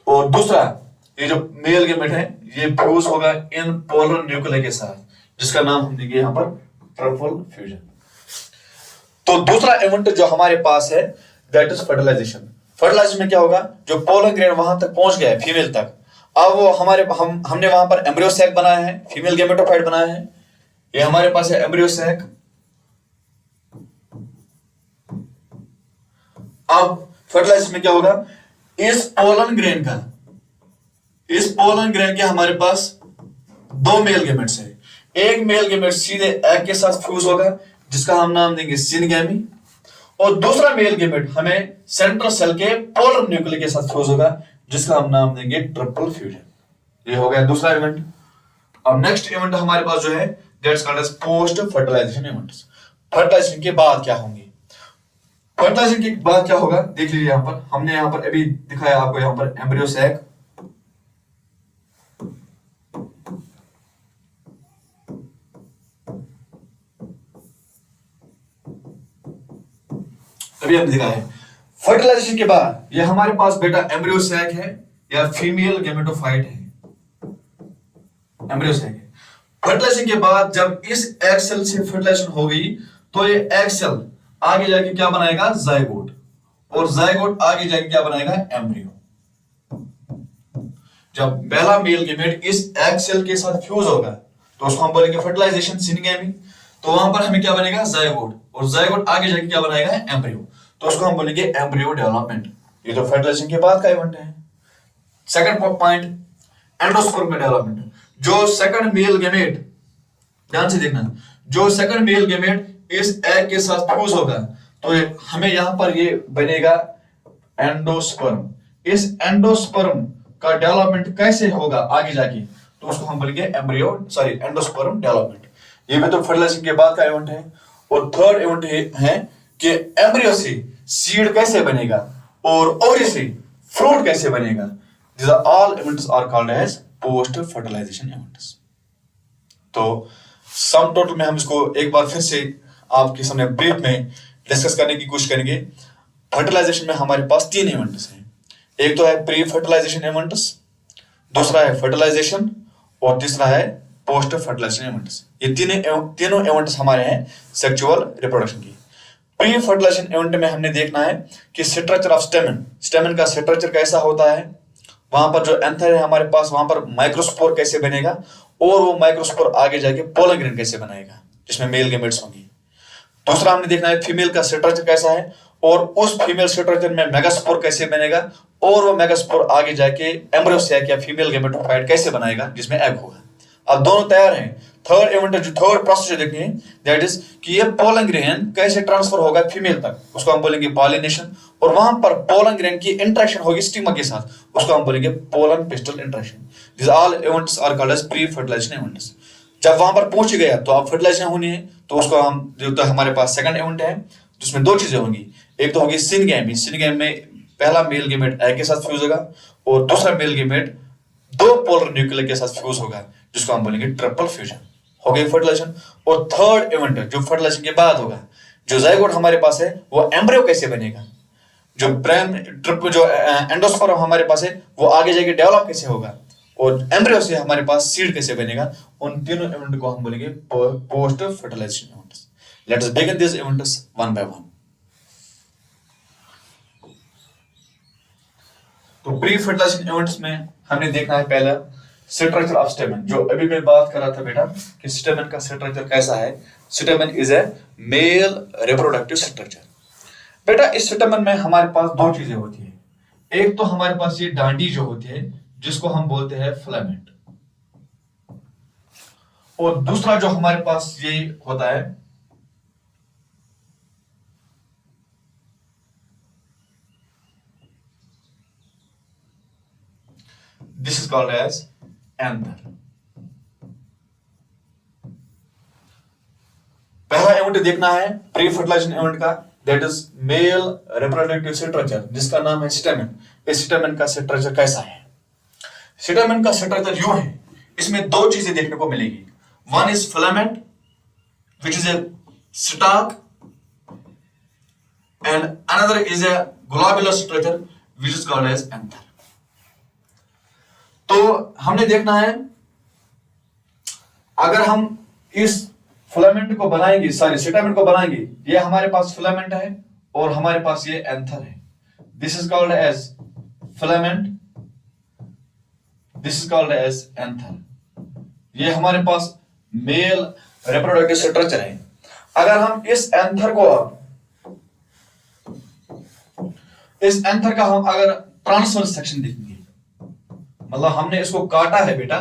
और दूसरा, ये जो मेल गैमेट है ये फ्यूज होगा इन पोलर न्यूक्लियाई के साथ, जिसका नाम हम देंगे यहां पर ट्रिपल फ्यूजन। तो दूसरा इवेंट जो हमारे पास है दैट इज फर्टिलाइजेशन। फर्टिलाइजेशन में क्या होगा, जो पोलन ग्रेन वहां तक पहुंच गया है फीमेल तक, अब वो हमने वहां पर एम्ब्रियो सैक बनाया है, फीमेल गैमेटोफाइट बनाया है, ये हमारे पास है एम्ब्रियो सैक। अब फर्टिलाइजेशन में क्या होगा, इस पोलन ग्रेन के हमारे पास 2 मेल गैमेट्स है। एक मेल गैमेट सीधे एग के साथ फ्यूज होगा, जिसका हम नाम देंगे सिनगैमी, और दूसरा मेल गैमेट हमें सेंट्रल सेल के पोलर न्यूक्लियाई के साथ फ्यूज होगा, जिसका हम नाम देंगे ट्रिपल फ्यूजन। ये हो गया दूसरा इवेंट। अब नेक्स्ट इवेंट हमारे पास जो है that's called as post fertilization events. Fertilization के बाद क्या होंगे, फर्टिलाइजेशन के बाद क्या होगा देख लीजिए। यहां पर हमने यहां पर अभी दिखाया आपको, यहां पर एम्ब्रियो सैक, अभी हमने दिखाया है। फर्टिलाइजेशन के बाद ये हमारे पास बेटा एम्ब्रियो सैक है या फीमेल गैमेटोफाइट है, एम्ब्रियो सैक है। फर्टिलाइजेशन के बाद जब इस एग सेल से फर्टिलाइजेशन हो गई, तो ये एग सेल आगे जाके क्या बनाएगा, जाइगोट, और जाइगोट आगे जाके क्या बनाएगा, एम्ब्रियो। जब पहला मेल गेमेट इस एग सेल के साथ फ्यूज होगा तो उसको हम बोलेंगे फर्टिलाइजेशन, सिनगेमी। तो वहां पर हमें क्या बनेगा, जायगोट, और जायगोट आगे जाके क्या बनाएगा, एम्ब्रियो। तो उसको हम बोलेंगे एम्ब्रियो डेवलपमेंट। ये तो फर्टिलाइजेशन के बाद का इवेंट है। Second point, endosperm development. जो सेकंड मेल गेमेट, ध्यान से देखना, जो सेकंड मेल गेमेट इस एग के साथ फ्यूज होगा तो हमें यहां पर ये बनेगा एंडोस्पर्म। इस एंडोस्पर्म का डेवलपमेंट कैसे होगा आगे जाके, तो उसको हम बोलेंगे एंडोस्पर्म डेवलपमेंट। ये भी तो फर्टिलाइजेशन के बाद का इवेंट है। और थर्ड इवेंट है कि एम्ब्रियो से सीड कैसे बनेगा और ओवरी से फ्रूट कैसे बनेगा। These are all events are called as post fertilization events। तो सम टोटल में हम इसको एक बार फिर से आपके सामने ब्रीफ में डिस्कस करने की कोशिश करेंगे। फर्टिलाइजेशन में हमारे पास 3 इवेंट्स हैं। एक तो है प्री फर्टिलाइजेशन इवेंट्स, दूसरा है फर्टिलाइजेशन, और तीसरा है पोस्ट फर्टिलाइजेशन इवेंट्स। ये तीनों इवेंट्स हमारे हैं सेक्सुअल रिप्रोडक्शन की। प्री फर्टिलाइजेशन इवेंट में हमने देखना है कि स्ट्रक्चर ऑफ स्टेमन का स्ट्रक्चर कैसा होता है, वहां पर जो एंथर है हमारे पास, वहां पर माइक्रोस्पोर कैसे बनेगा, और वो माइक्रोस्पोर आगे जाके पोलन ग्रेन कैसे बनाएगा जिसमें मेल गेमेट्स होंगी। दूसरा हमने देखना है फीमेल का स्ट्रक्चर कैसा है, और उस फीमेल स्ट्रक्चर में मेगास्पोर कैसे बनेगा, और वो मेगास्पोर आगे जाके एम्ब्रियो सैक या फीमेल गेमेटोफाइट कैसे बनाएगा जिसमें एग होगा। अब दोनों तैयार हैं। थर्ड इवेंट जो थर्ड प्रोसेस जो देखनी है दैट इज कि ये पोलन ग्रेन कैसे ट्रांसफर होगा फीमेल तक, उसको हम बोलेंगे पॉलिनेशन। और वहां पर पोलन ग्रेन की इंटरेक्शन होगी स्टिग्मा के साथ, उसको हम बोलेंगे pollen pistil interaction. This all events are called as pre fertilisation events. जब वहां पर पहुंच गया तो अब फर्टिलाइजेशन होनी है, तो उसको हम जो तो हमारे पास सेकंड इवेंट है जिसमें 2 चीजें होंगी। एक तो होगी सिनगेमी। सिनगेमी में पहला मेल गेमेट एग के साथ फ्यूज होगा, और दूसरा मेल गेमेट 2 पोलर न्यूक्लियर के साथ फ्यूज होगा जिसको हम बोलेंगे ट्रिपल फ्यूजन। हो गई फर्टिलाइजेशन। और थर्ड इवेंट जो फर्टिलाइजेशन के बाद होगा, जो जायगोट हमारे पास है वो एम्ब्रियो कैसे बनेगा, जो जो एंडोस्पर्म हमारे पास है वो आगे जाके डेवलप कैसे होगा, और एम्ब्रियो से हमारे पास सीड कैसे बनेगा। उन तीनों इवेंट को हम बोलेंगे post fertilization events. Let us begin this events one by one. तो प्री फर्टिलाइजेशन इवेंट्स में हमने देखना है पहला स्ट्रक्चर ऑफ स्टेमन, जो अभी मैं बात कर रहा था बेटा कि स्टेमन का स्ट्रक्चर कैसा है। स्टेमन is a mail reproductive structure. बेटा इस स्टेमन में हमारे पास 2 चीजें होती है। एक तो हमारे पास ये डांडी जो होती है जिसको हम बोलते हैं फिलामेंट, और दूसरा जो हमारे पास ये होता है this is called as anther. पहला इवेंट देखना है प्री फर्टिलाइजेशन इवेंट का, that is male reproductive structure जिसका नाम है स्टेमन। इस स्टेमन का स्ट्रक्चर कैसा है? स्टेमन का स्ट्रक्चर यूं है, इसमें 2 चीजें देखने को मिलेगी। One is filament which is a stalk, and another is a globular structure which is called as anther. तो हमने देखना है अगर हम इस फिलामेंट को बनाएंगे, सॉरी स्टेमन को बनाएंगे, ये हमारे पास फिलामेंट है और हमारे पास ये एंथर है। This is called as filament, this is called as anther. ये हमारे पास मेल रिप्रोडक्टिव स्ट्रक्चर है। अगर हम इस एंथर का हम अगर ट्रांसफर सेक्शन देखेंगे, मतलब हमने इसको काटा है बेटा,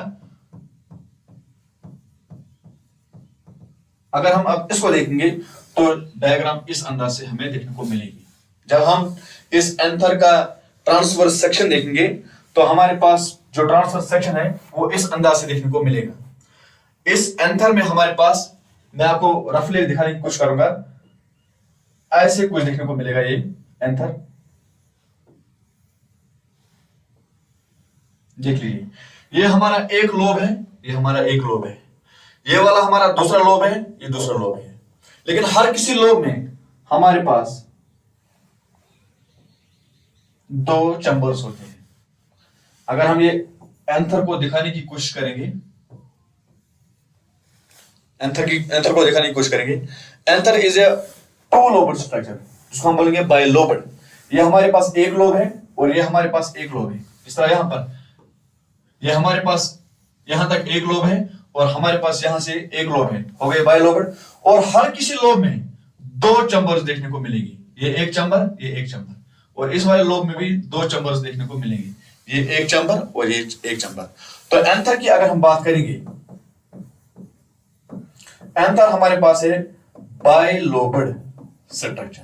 अगर हम अब इसको देखेंगे तो डायग्राम इस अंदाज से हमें देखने को मिलेगी। जब हम इस एंथर का ट्रांसफर सेक्शन देखेंगे तो हमारे पास जो ट्रांसफर सेक्शन है वो इस अंदाज से देखने को मिलेगा। इस एंथर में हमारे पास, मैं आपको रफली दिखाने की कोशिश करूंगा, ऐसे कुछ देखने को मिलेगा। ये एंथर देख लीजिए, ये हमारा एक लोब है, ये हमारा एक लोब है, ये वाला हमारा दूसरा लोब है, ये दूसरा लोब है। लेकिन हर किसी लोब में हमारे पास 2 चैम्बर्स होते हैं। अगर हम ये एंथर को दिखाने की कोशिश करेंगे, एंथर इज ए 2 लोबड स्ट्रक्चर जिसको हम बोलेंगे बाइलोबड। ये हमारे पास एक लोब है और ये हमारे पास एक लोब है। इस तरह यहां पर ये हमारे पास यहां तक एक लोब है और हमारे पास यहां से एक लोब है, हो गए बाइलोबड। और हर किसी लोब में दो चैम्बर्स देखने को मिलेगी, ये एक चैम्बर, ये एक चैम्बर, और इस वाले लोब में भी दो चैम्बर्स देखने को मिलेंगे, ये एक चैम्बर और ये एक चैम्बर। तो एंथर की अगर हम बात करेंगे, एंथर हमारे पास है बाइलोबड स्ट्रक्चर,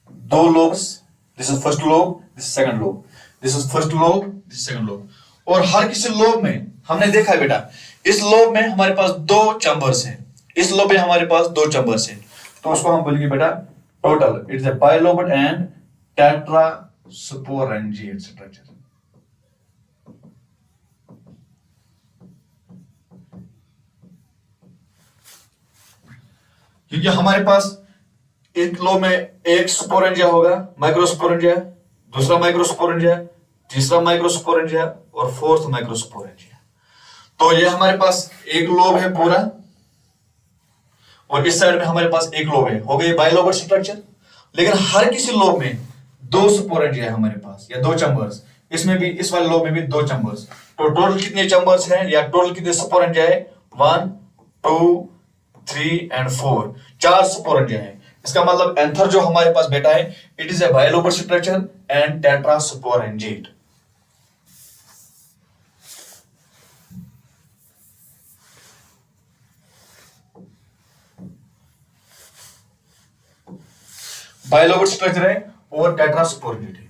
दो lobes, this is first lobe, this second lobe, this is first lobe, this second lobe. और हर किसी लोब में हमने देखा है बेटा, इस लोब में हमारे पास दो चैम्बर्स हैं, इस लोब में हमारे पास दो चैम्बर्स हैं, तो उसको हम बोलेंगे बेटा total, it's a bilobed and tetrasporangiate structure. क्योंकि हमारे पास एक लोब में एक स्पोरेंजिया होगा, माइक्रोस्पोरेंजिया, दूसरा माइक्रोस्पोरेंजिया, तीसरा माइक्रोस्पोरेंजिया और फोर्थ माइक्रोस्पोरेंजिया। तो ये हमारे पास एक लोब है पूरा, और इस साइड में हमारे पास एक लोब है, हो गई बाइलोबड स्ट्रक्चर। लेकिन हर किसी लोब में दो स्पोरेंजिया है हमारे पास, या दो चैम्बर्स, इसमें भी, इस वाले लोब में भी दो चैम्बर्स। तो टोटल कितने चैम्बर्स हैं या टोटल कितने स्पोरेंजिया है? 1 2 3 एंड 4, 4 स्पोरेंजिया है। इसका मतलब एंथर जो हमारे पास बेटा है, it is a bilobed structure and tetrasporangiate. Bilobed structure है और टेट्रास्पोरेंजिएट है।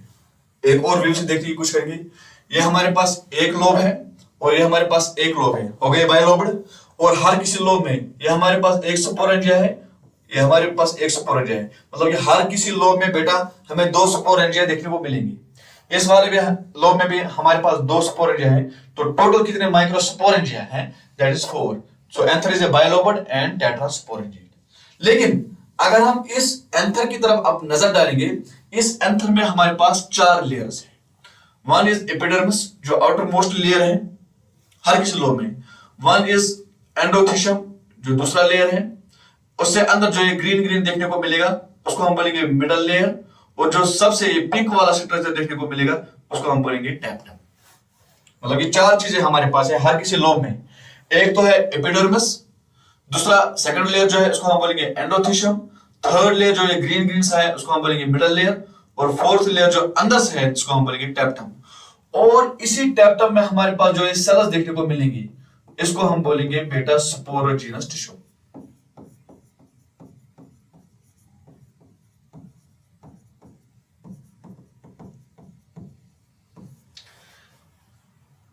एक और व्यू से देखने की कोशिश करेंगे, ये हमारे पास एक लोब है और ये हमारे पास एक लोब है, हो गए बाइलोबड। और हर किसी लोब में ये हमारे पास एक स्पोरेंजिया है, ये हमारे पास एक स्पोरेंजिया है, मतलब कि हर किसी लोब में बेटा हमें दो स्पोरेंजिया देखने को मिलेंगी। इस वाले भी लोब में भी हमारे पास दो स्पोरेंजिया है, तो टोटल कितने माइक्रोस्पोरेंजिया हैं? That is 4। So anther is a bilobed and tetrasporangiate. लेकिन अगर हम इस एंथर की तरफ अब नजर डालेंगे, इस एंथर में हमारे पास 4 लेयर्स हैं। वन इज एपिडर्मिस, जो आउटर मोस्ट लेयर है हर किसी लोब में। वन इज एंडोथीशियम, जो दूसरा लेयर है। उससे अंदर जो ये ग्रीन ग्रीन देखने को मिलेगा उसको हम बोलेंगे मिडल लेयर, और जो सबसे ये पिंक वाला स्ट्रक्चर देखने को मिलेगा उसको हम बोलेंगे टैप्टम। मतलब ये 4 चीजें हमारे पास है हर किसी लोब में। एक तो है एपिडर्मिस, दूसरा सेकंड लेयर जो है उसको हम बोलेंगे एंडोथीशियम, थर्ड लेयर जो ये ग्रीन ग्रीन सा है उसको हम बोलेंगे मिडल लेयर, और फोर्थ लेयर जो अंदर से है उसको हम बोलेंगे टैप्टम। और इसी टैप्टम में हमारे पास जो ये सेल्स देखने को मिलेंगी इसको हम बोलेंगे बेटा स्पोरोजीनस टिश्यू।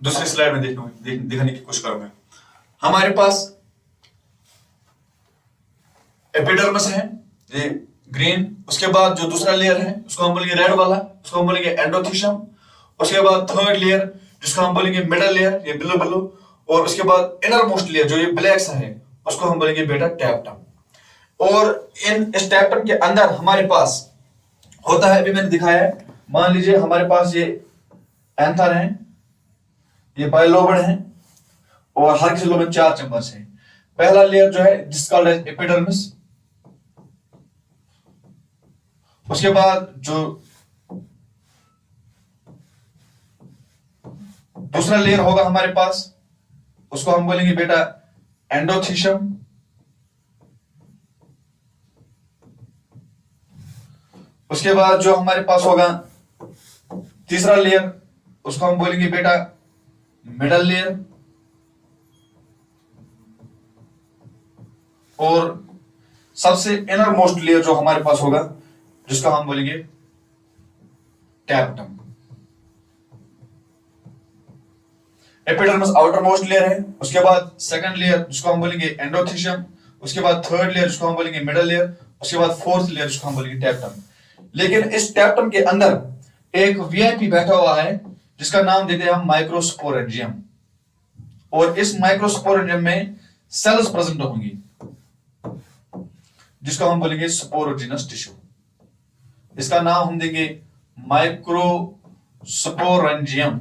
दूसरी स्लाइड में दिखाने की कोशिश करूंगा। हमारे पास एपिडर्मिस है ये ग्रीन, उसके बाद जो दूसरा लेयर है उसको हम बोलेंगे रेड वाला, उसको हम बोलेंगे एंडोथीशियम। उसके बाद थर्ड लेयर जिसको हम बोलेंगे मिडल लेयर, ये ब्लू ब्लू, और उसके बाद इनर मोस्ट लेयर जो ये ब्लैक सा है उसको हम बोलेंगे बेटा टैप्टम। और इस टैप्टम के अंदर हमारे पास होता है, अभी मैंने दिखाया है, मान लीजिए हमारे पास ये एंथर है, ये बाइलोबड है, और हर किसी लोब में 4 चैम्बर्स हैं। पहला लेयर जो है जिसका एपिडर्मिस, उसके बाद जो दूसरा लेयर होगा हमारे पास उसको हम बोलेंगे बेटा एंडोथीशियम। उसके बाद जो हमारे पास होगा तीसरा लेयर उसको हम बोलेंगे बेटा मिडल लेयर, और सबसे इनर मोस्ट लेयर जो हमारे पास होगा जिसको हम बोलेंगे tapetum. Epidermis outer most layer है, उसके बाद सेकंड लेयर जिसको हम बोलेंगे एंडोथीशियम, उसके बाद थर्ड लेयर जिसको हम बोलेंगे मिडल लेयर, उसके बाद फोर्थ लेयर जिसको हम बोलेंगे टैप्टम। लेकिन इस टैप्टम के अंदर एक वीआईपी बैठा हुआ है जिसका नाम देते हैं हम माइक्रोस्पोरेंजियम, और इस माइक्रोस्पोरेंजियम में सेल्स प्रेजेंट होंगी जिसको हम बोलेंगे स्पोरोजिनस टिश्यू। इसका नाम हम देंगे माइक्रोस्पोरेंजियम,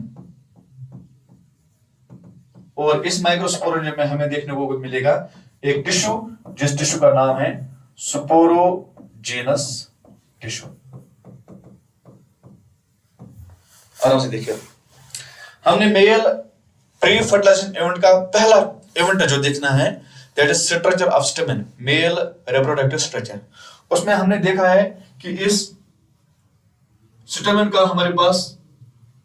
और इस माइक्रोस्पोरेंजियम में हमें देखने को मिलेगा एक टिश्यू जिस टिश्यू का नाम है स्पोरोजिनस टिश्यू। आराम से देखिए, हमने मेल प्री फर्टिलाइजेशन इवेंट का पहला इवेंट जो देखना है, that is structure of स्टेमन, mail reproductive structure. उसमें हमने देखा है कि इस स्टेमन का हमारे पास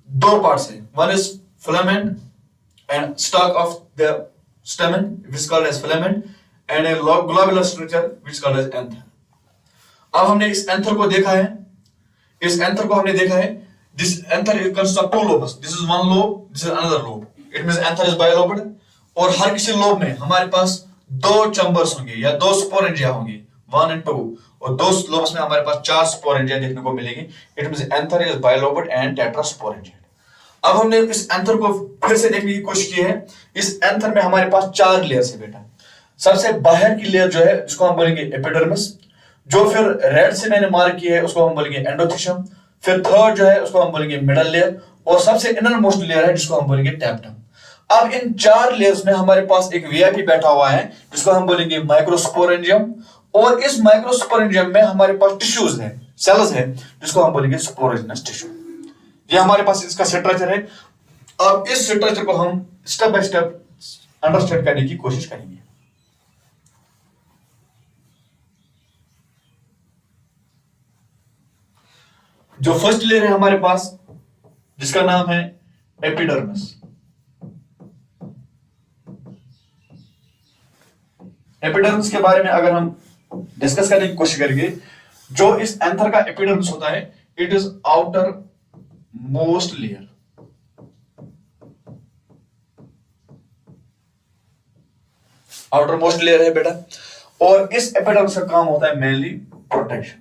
दो पार्ट्स है, one is filament and stalk of the stamen which called as filament and a globular structure which called as anther. अब हमने इस एंथर को देखा है, इस एंथर को हमने देखा है, this anther is consist of two lobes, this is one lobe, this is another lobe, it means anther is bilobed. और हर किसी लोब में हमारे पास दो चैम्बर्स होंगे या दो स्पोरेंजिया होंगे, 1 and 2, और दो लोब्स में हमारे पास 4 स्पोरेंजिया देखने को मिलेगी। It means anther is bilobed and tetrasporangiate. अब हमने इस एंथर को फिर से देखने की कोशिश की है। इस एंथर में हमारे पास 4 लेयर्स है बेटा। सबसे बाहर की लेयर जो है जिसको हम बोलेंगे एपिडर्मिस, जो फिर रेड से मैंने मार्क किया है उसको हम बोलेंगे एंडोथेलियम, फिर थर्ड जो है उसको हम बोलेंगे मिडल लेयर, और सबसे इनर मोस्ट लेयर है जिसको हम बोलेंगे टैप्टम। अब इन 4 लेयर्स में हमारे पास एक वीआईपी बैठा हुआ है जिसको हम बोलेंगे माइक्रोस्पोरेंजियम, और इस माइक्रोस्पोरेंजियम में हमारे पास टिश्यूज है, सेल्स है जिसको हम बोलेंगे स्पोरोजिनस टिश्यू। ये हमारे पास इसका स्ट्रक्चर है। अब इस स्ट्रक्चर को हम स्टेप बाय स्टेप अंडरस्टैंड करने की कोशिश करेंगे। जो फर्स्ट लेयर है हमारे पास जिसका नाम है एपिडर्मिस। एपिडर्मिस के बारे में अगर हम डिस्कस करने की कोशिश करेंगे, जो इस एंथर का एपिडर्मिस होता है, it is outer most layer. Outer most layer है बेटा, और इस एपिडर्मिस का काम होता है मेनली प्रोटेक्शन।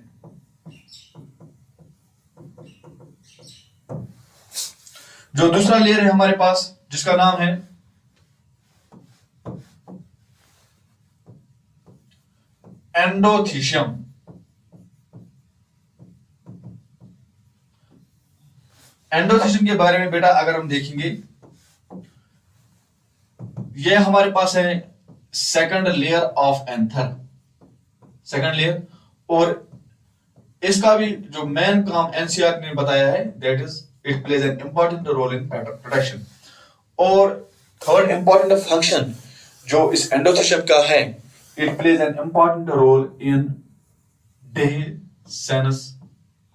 जो दूसरा लेयर है हमारे पास जिसका नाम है एंडोथीशियम। एंडोथीशियम के बारे में बेटा अगर हम देखेंगे, यह हमारे पास है second layer of anther, second layer, और इसका भी जो मेन काम एनसीईआरटी ने बताया है, that is it plays an important role in protection. और थर्ड इंपॉर्टेंट फंक्शन जो इस एंडोथेलियम का है, it plays an important role in dehiscence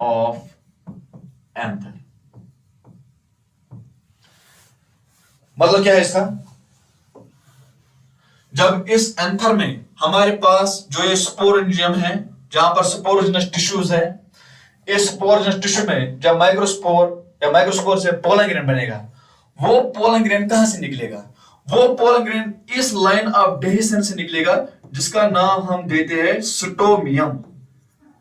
of anther. मतलब क्या है इसका, जब इस एंथर में हमारे पास जो ये स्पोरेंजियम है, जहां पर स्पोरोजिनस टिश्यूज है, इस स्पोरोजिनस टिश्यू में जब माइक्रोस्पोर या माइक्रोस्पोर से पोलन ग्रेन बनेगा, वो पोलन ग्रेन कहां से निकलेगा, वो पोलन ग्रेन इस लाइन ऑफ डेhiscence से निकलेगा जिसका नाम हम देते हैं stomium,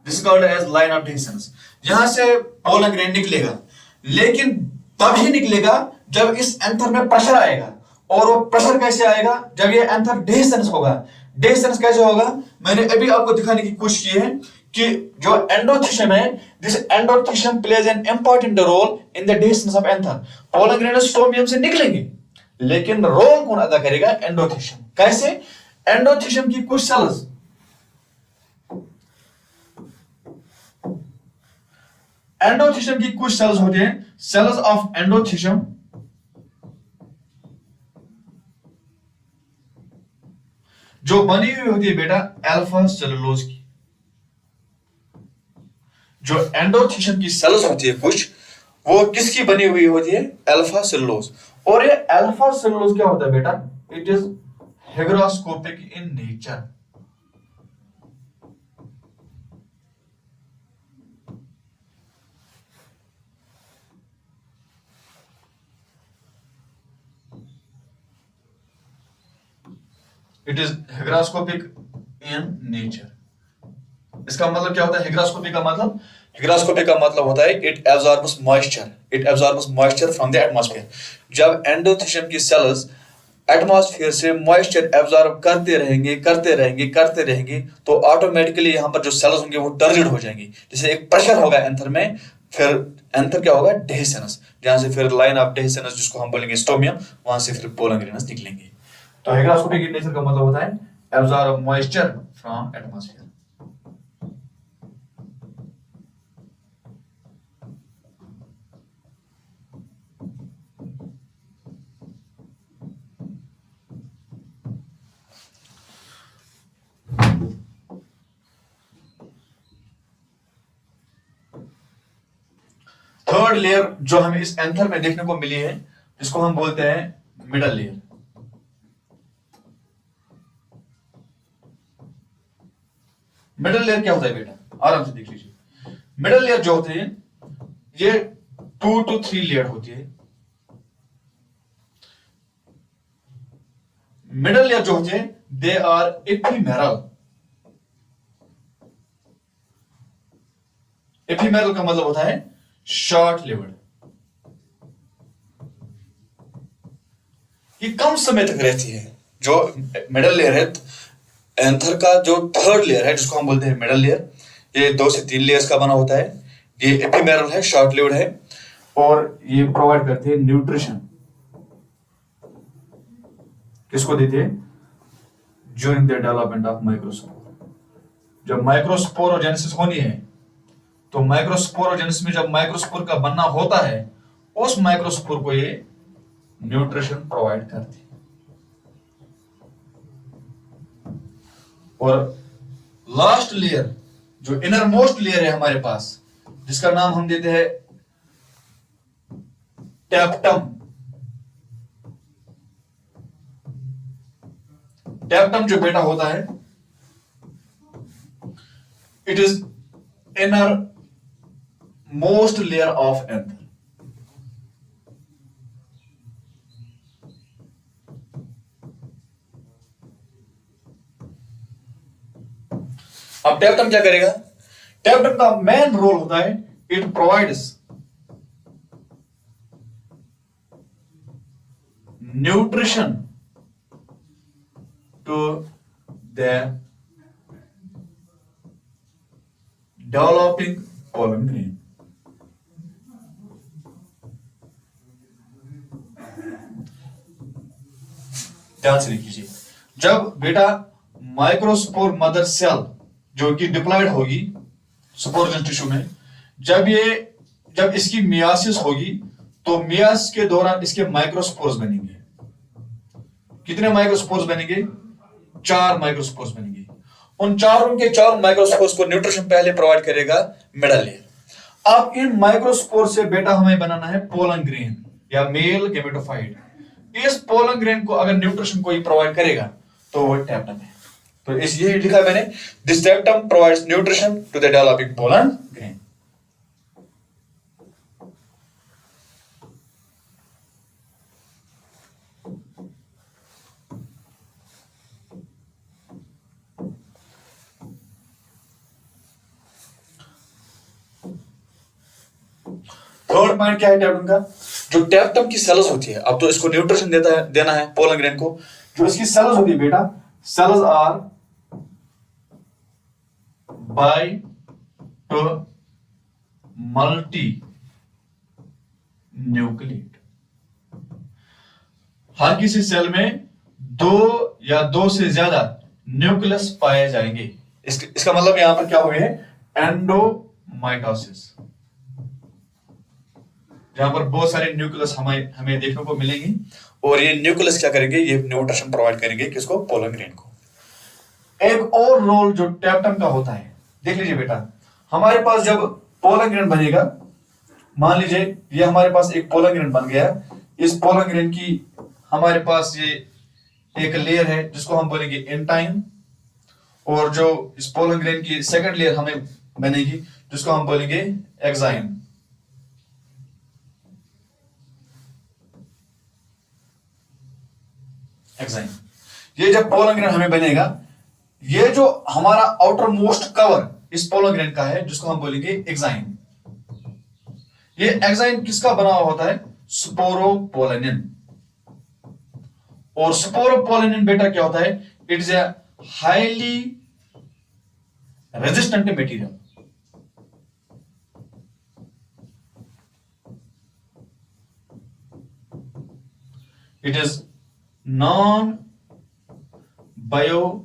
this is called as line of dehiscence. यहां से पोलन ग्रेन निकलेगा, लेकिन तब ही निकलेगा जब इस एंथर में प्रेशर आएगा। और वो प्रेशर कैसे आएगा, जब ये एंथर डेhiscence होगा। डेhiscence कैसे होगा, मैंने अभी आपको दिखाने की कोशिश की है कि जो एंडोथेलियम है, this endothelium plays an important role in the dehiscence of anther. Pollen grain stomium से निकलेंगे, लेकिन रोल कौन अदा करेगा, एंडोथेलियम। कैसे, एंडोथेलियम की कुछ सेल्स, एंडोथेलियम की कुछ सेल्स होते हैं, सेल्स ऑफ एंडोथेलियम, जो बनी हुई होती है बेटा अल्फा सेलुलोज की। जो एंडोथेलियम की सेल्स होती है कुछ, वो किसकी बनी हुई होती है, अल्फा सेलुलोज। और ये अल्फा सेलुलोज क्या होता है बेटा, it is hygroscopic in nature. It is hygroscopic in nature. इसका मतलब क्या होता है, hygroscopic का मतलब, hygroscopic का मतलब होता है it absorbs moisture, it absorbs moisture from the atmosphere. जब एंडोथेलियम की सेल्स एटमॉस्फेयर से मॉइस्चर एब्जॉर्ब करते रहेंगे करते रहेंगे करते रहेंगे, तो ऑटोमेटिकली यहां पर जो सेल्स होंगे वो टर्जिड हो जाएंगी। जैसे एक प्रेशर होगा एंथर में, फिर एंथर क्या होगा, डेhiscence, जहां से फिर लाइन ऑफ डेhiscence जिसको हम बोलेंगे स्टोमियम, वहां से फिर पोलन ग्रेन्स निकलेंगे। तो hygroscopic इन नेचर का मतलब होता है absorb moisture from atmosphere. Third layer जो हमें इस एंथर में देखने को मिली है, जिसको हम बोलते हैं मिडल लेयर। मिडल लेयर क्या होता है बेटा, आराम से देख लीजिए। मिडल लेयर जो होती है ये 2 to 3 लेयर होती है। मिडल लेयर जो होती है दे आर एपिमेरल। एपिमेरल का मतलब होता है शॉर्ट लिव्ड। ये कम समय तक रहती है। जो मिडल लेयर है, एंथर का जो थर्ड लेयर है जिसको हम बोलते हैं मिडल लेयर, ये 2 से 3 लेयर्स का बना होता है। ये एपिमेरल है, शॉर्ट लिव्ड है, और ये प्रोवाइड करते हैं न्यूट्रिशन। किसको देते हैं? During the development of microspore. जब माइक्रोस्पोरोजेनेसिस होनी है तो माइक्रोस्पोरोजेनेसिस में जब माइक्रोस्पोर का बनना होता है, उस माइक्रोस्पोर को ये न्यूट्रिशन प्रोवाइड करती है। और लास्ट लेयर जो इनर मोस्ट लेयर है हमारे पास, जिसका नाम हम देते हैं टैप्टम। टैप्टम जो बेटा होता है, it is inner most layer of anther. अब टैप्टम क्या करेगा? टैप्टम का मेन रोल होता है, it provides nutrition to the developing pollen grain. ध्यान से देखिए, जब बेटा माइक्रोस्पोर मदर सेल जो कि डिप्लॉयड होगी स्पोरोजेनस टिश्यू में, जब इसकी मियासिस होगी तो मियासिस के दौरान इसके माइक्रोस्पोर्स बनेंगे। कितने माइक्रोस्पोर्स बनेंगे? 4 माइक्रोस्पोर्स बनेंगे। उन चारों के 4 माइक्रोस्पोर्स को न्यूट्रिशन पहले प्रोवाइड करेगा मिडल लेयर। अब इन माइक्रोस्पोर से बेटा हमें बनाना है पोलन ग्रेन या मेल गेमेटोफाइट। इस पोलन ग्रेन को अगर न्यूट्रिशन कोई प्रोवाइड करेगा तो वो टैप्टम है। तो इस ये लिखा मैंने, this tapetum provides nutrition to the developing pollen grain. Third point क्या है टैप्टम का? जो टैप्टम की सेल्स होती है, अब तो इसको न्यूट्रिशन देना है पोलन ग्रेन को। जो इसकी सेल्स होती है बेटा, cells are bi to multinucleate. हर किसी सेल में 2 या 2 से ज्यादा न्यूक्लियस पाए जाएंगे। इसका मतलब यहां पर क्या हो गया है? एंडोमाइटोसिस, जहां पर बहुत सारे न्यूक्लियस हमें देखने को मिलेंगे, और ये न्यूक्लियस क्या करेंगे? ये न्यूट्रिशन प्रोवाइड करेंगे किसको? पोलन ग्रेन को। एक और रोल जो टैप्टम का होता है, देख लीजिए बेटा, हमारे पास जब पोलन ग्रेन बनेगा, मान लीजिए ये हमारे पास एक पोलन ग्रेन बन गया। इस पोलन ग्रेन की हमारे पास ये एक लेयर है जिसको हम बोलेंगे इंटाइन, और जो इस पोलन ग्रेन की सेकंड लेयर हमें बनेगी जिसको हम बोलेंगे एक्साइन। एक्साइन, ये जब पोलन ग्रेन हमें बनेगा, ये जो हमारा आउटर मोस्ट कवर इस पोलन ग्रेन का है जिसको हम बोलेंगे एक्साइन। ये एक्साइन किसका बना हुआ होता है? स्पोरोपोलेनिन। और स्पोरोपोलेनिन बेटा क्या होता है? It is a highly resistant material. It is non biodegradable.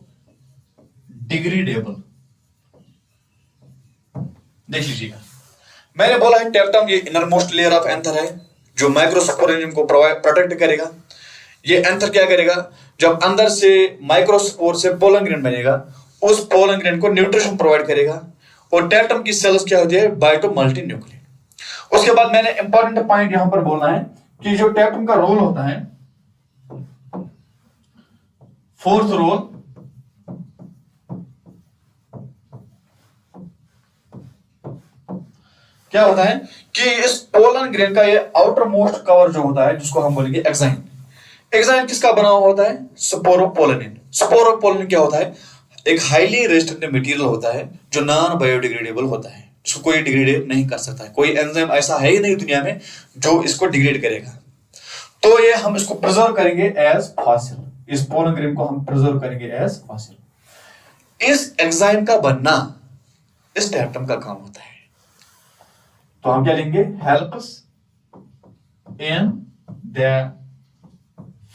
देख लीजिएगा, मैंने बोला है टैप्टम ये inner most layer of anther है जो माइक्रोस्पोरेनियम को प्रोटेक्ट करेगा। ये एंथर क्या करेगा? जब अंदर से माइक्रोस्पोर से पोलन ग्रेन बनेगा, उस पोलन ग्रेन को न्यूट्रिशन प्रोवाइड करेगा। और टैप्टम की सेल्स क्या होती है? Bye to multi nucleate. उसके बाद मैंने इंपॉर्टेंट पॉइंट यहां पर बोलना है कि जो टैप्टम का रोल होता है, फोर्थ रोल, क्या होता है कि इस पोलन ग्रेन का ये आउटर मोस्ट कवर जो होता है, जिसको हम बोलेंगे एक्साइन। एक्साइन किसका बना हुआ होता है? स्पोरोपोलेनिन। स्पोरोपोलेनिन क्या होता है? एक हाईली रेजिस्टेंट मटेरियल होता है जो नॉन बायोडिग्रेडेबल होता है, जिसको कोई डिग्रेड नहीं कर सकता है। कोई एंजाइम ऐसा है ही नहीं दुनिया में जो इसको डिग्रेड करेगा। तो ये हम इसको प्रिजर्व करेंगे एज फॉसिल। इस पोलन ग्रेन को हम प्रिजर्व करेंगे एज फॉसिल। इस एंजाइम का बनना इस टैप्टम का काम होता है। तो हम क्या लेंगे? Helps in the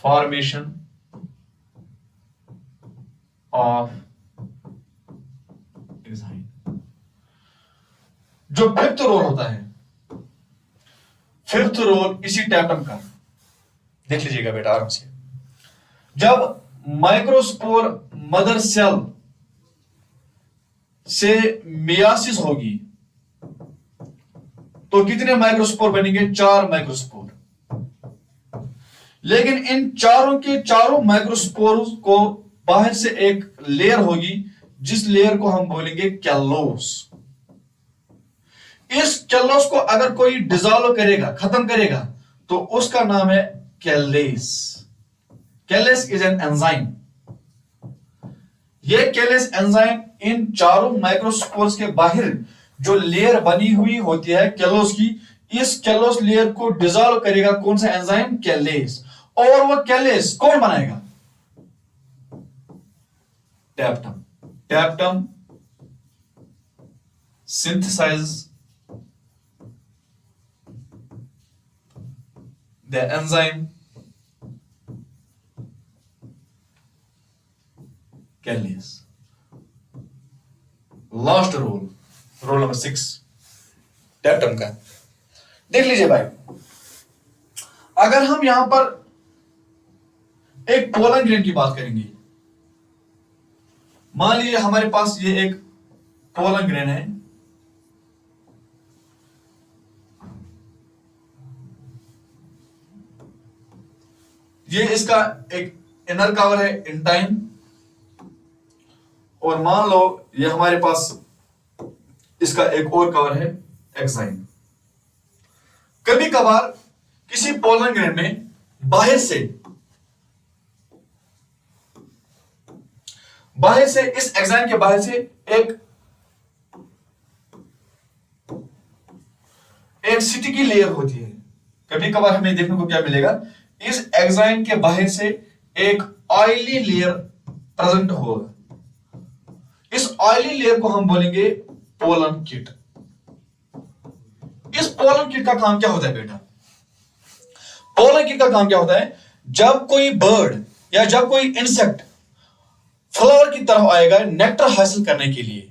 formation of enzyme. जो फिफ्थ रोल होता है, फिफ्थ रोल इसी टैप्टम का, देख लीजिएगा बेटा आराम से। जब माइक्रोस्पोर मदर सेल से मियासिस होगी तो कितने माइक्रोस्पोर बनेंगे? 4 माइक्रोस्पोर। लेकिन इन चारों के चारों माइक्रोस्पोर को बाहर से एक लेयर होगी, जिस लेयर को हम बोलेंगे कैलोस। इस कैलोस को अगर कोई डिसॉल्व करेगा, खत्म करेगा, तो उसका नाम है कैलेस। कैलेस इज एन एंजाइम। ये कैलेस एंजाइम इन चारों माइक्रोस्पोर्स के बाहर जो लेयर बनी हुई होती है कैलोस की, इस कैलोस लेयर को डिसॉल्व करेगा कौन सा एंजाइम? कैलेस। और वो कैलेस कौन बनाएगा? Tapetum. Tapetum synthesizes the enzyme callase. Last role, roll number 6 tapetum का। देख लीजिए भाई, अगर हम यहां पर एक पोलन ग्रेन की बात करेंगे, मान लीजिए हमारे पास ये एक पोलन ग्रेन है, ये इसका एक इनर कवर है इंटाइन, और मान लो ये हमारे पास इसका एक और कवर है एक्साइन। कभी कभार किसी पोलन ग्रेन में बाहर से इस एक्साइन के बाहर से एक स्टिकी लेयर होती है। कभी कभार हमें देखने को क्या मिलेगा? इस एक्साइन के बाहर से एक ऑयली लेयर प्रेजेंट होगा। इस ऑयली लेयर को हम बोलेंगे पोलन किट। इस पोलन किट का काम क्या होता है बेटा? पोलन किट का काम क्या होता है? जब कोई बर्ड या जब कोई इंसेक्ट फ्लावर की तरफ आएगा नेक्टर हासिल करने के लिए,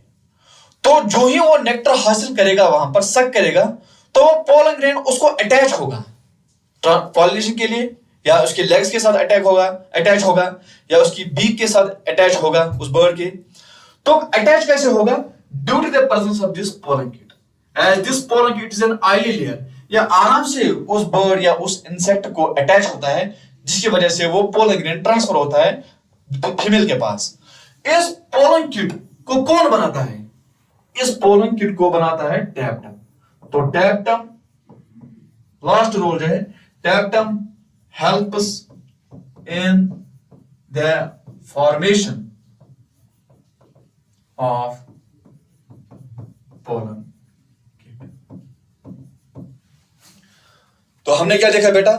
तो जो ही वो नेक्टर हासिल करेगा, वहां पर सक करेगा, तो वो पोलन ग्रेन उसको अटैच होगा पॉलिनेशन के लिए, या उसके लेग्स के साथ अटैच होगा, या उसकी बीक के साथ अटैच होगा उस बर्ड के। तो अटैच कैसे होगा? Due to the presence of this pollen kit. As this pollen kit is an oily layer, या आराम से उस बर्ड या उस इंसेक्ट को अटैच होता है, जिसकी वजह से वो पोलन ग्रेन ट्रांसफर होता है फीमेल के पास। इस पोलन किट को कौन बनाता है? इस पोलन किट को बनाता है टैप्टम। तो टैप्टम, लास्ट रोल जो है, tapetum helps in the formation of pollen kit। तो हमने क्या देखा बेटा?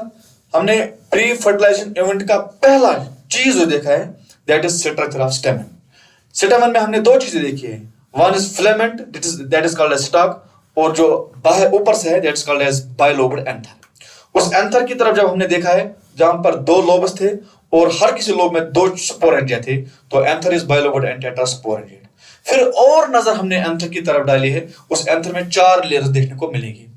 हमने प्री फर्टिलाइजेशन इवेंट का पहला चीज जो देखा है, that is structure of stamen. Stamen में हमने दो चीजें देखी है, one is filament that is called as stalk, और जो बाहर ऊपर से है that is called as bilobed anther. उस एंथर की तरफ जब हमने देखा है जहां पर 2 लोबस थे और हर किसी लोब में 2 स्पोरेंजिया थे, तो anther is bilobed and tetrasporangiate. फिर और नजर हमने एंथर की तरफ डाली है, उस एंथर में 4 लेयर्स देखने को मिलेगी,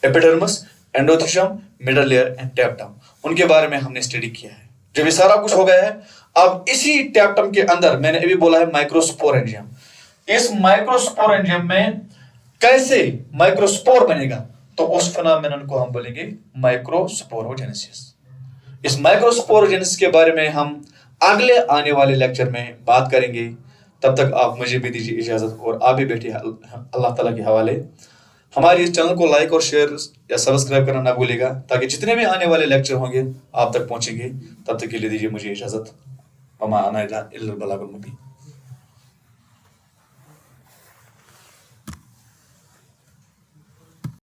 epidermis, endothelium, middle layer and tapetum. उनके बारे में हमने स्टडी किया है। जब ये सारा कुछ हो गया है, अब इसी टैप्टम के अंदर मैंने अभी बोला है माइक्रोस्पोरेंजियम। इस माइक्रोस्पोरेंजियम में कैसे माइक्रोस्पोर बनेगा? तो उस फिनोमेनन को हम बोलेंगे माइक्रोस्पोरोजेनेसिस। इस माइक्रोस्पोरोजेनेसिस के बारे में हम अगले आने वाले लेक्चर में बात करेंगे। तब तक आप मुझे भी दीजिए इजाजत और आप भी बैठिए अल्लाह ताला के हवाले। हमारे इस चैनल को लाइक और शेयर या सब्सक्राइब करना ना भूलिएगा, ताकि जितने भी आने वाले लेक्चर होंगे आप तक पहुंचेंगे। तब तक के लिए दीजिए मुझे इजाजत। वमा अना इल्ला बलागुल मुबीन।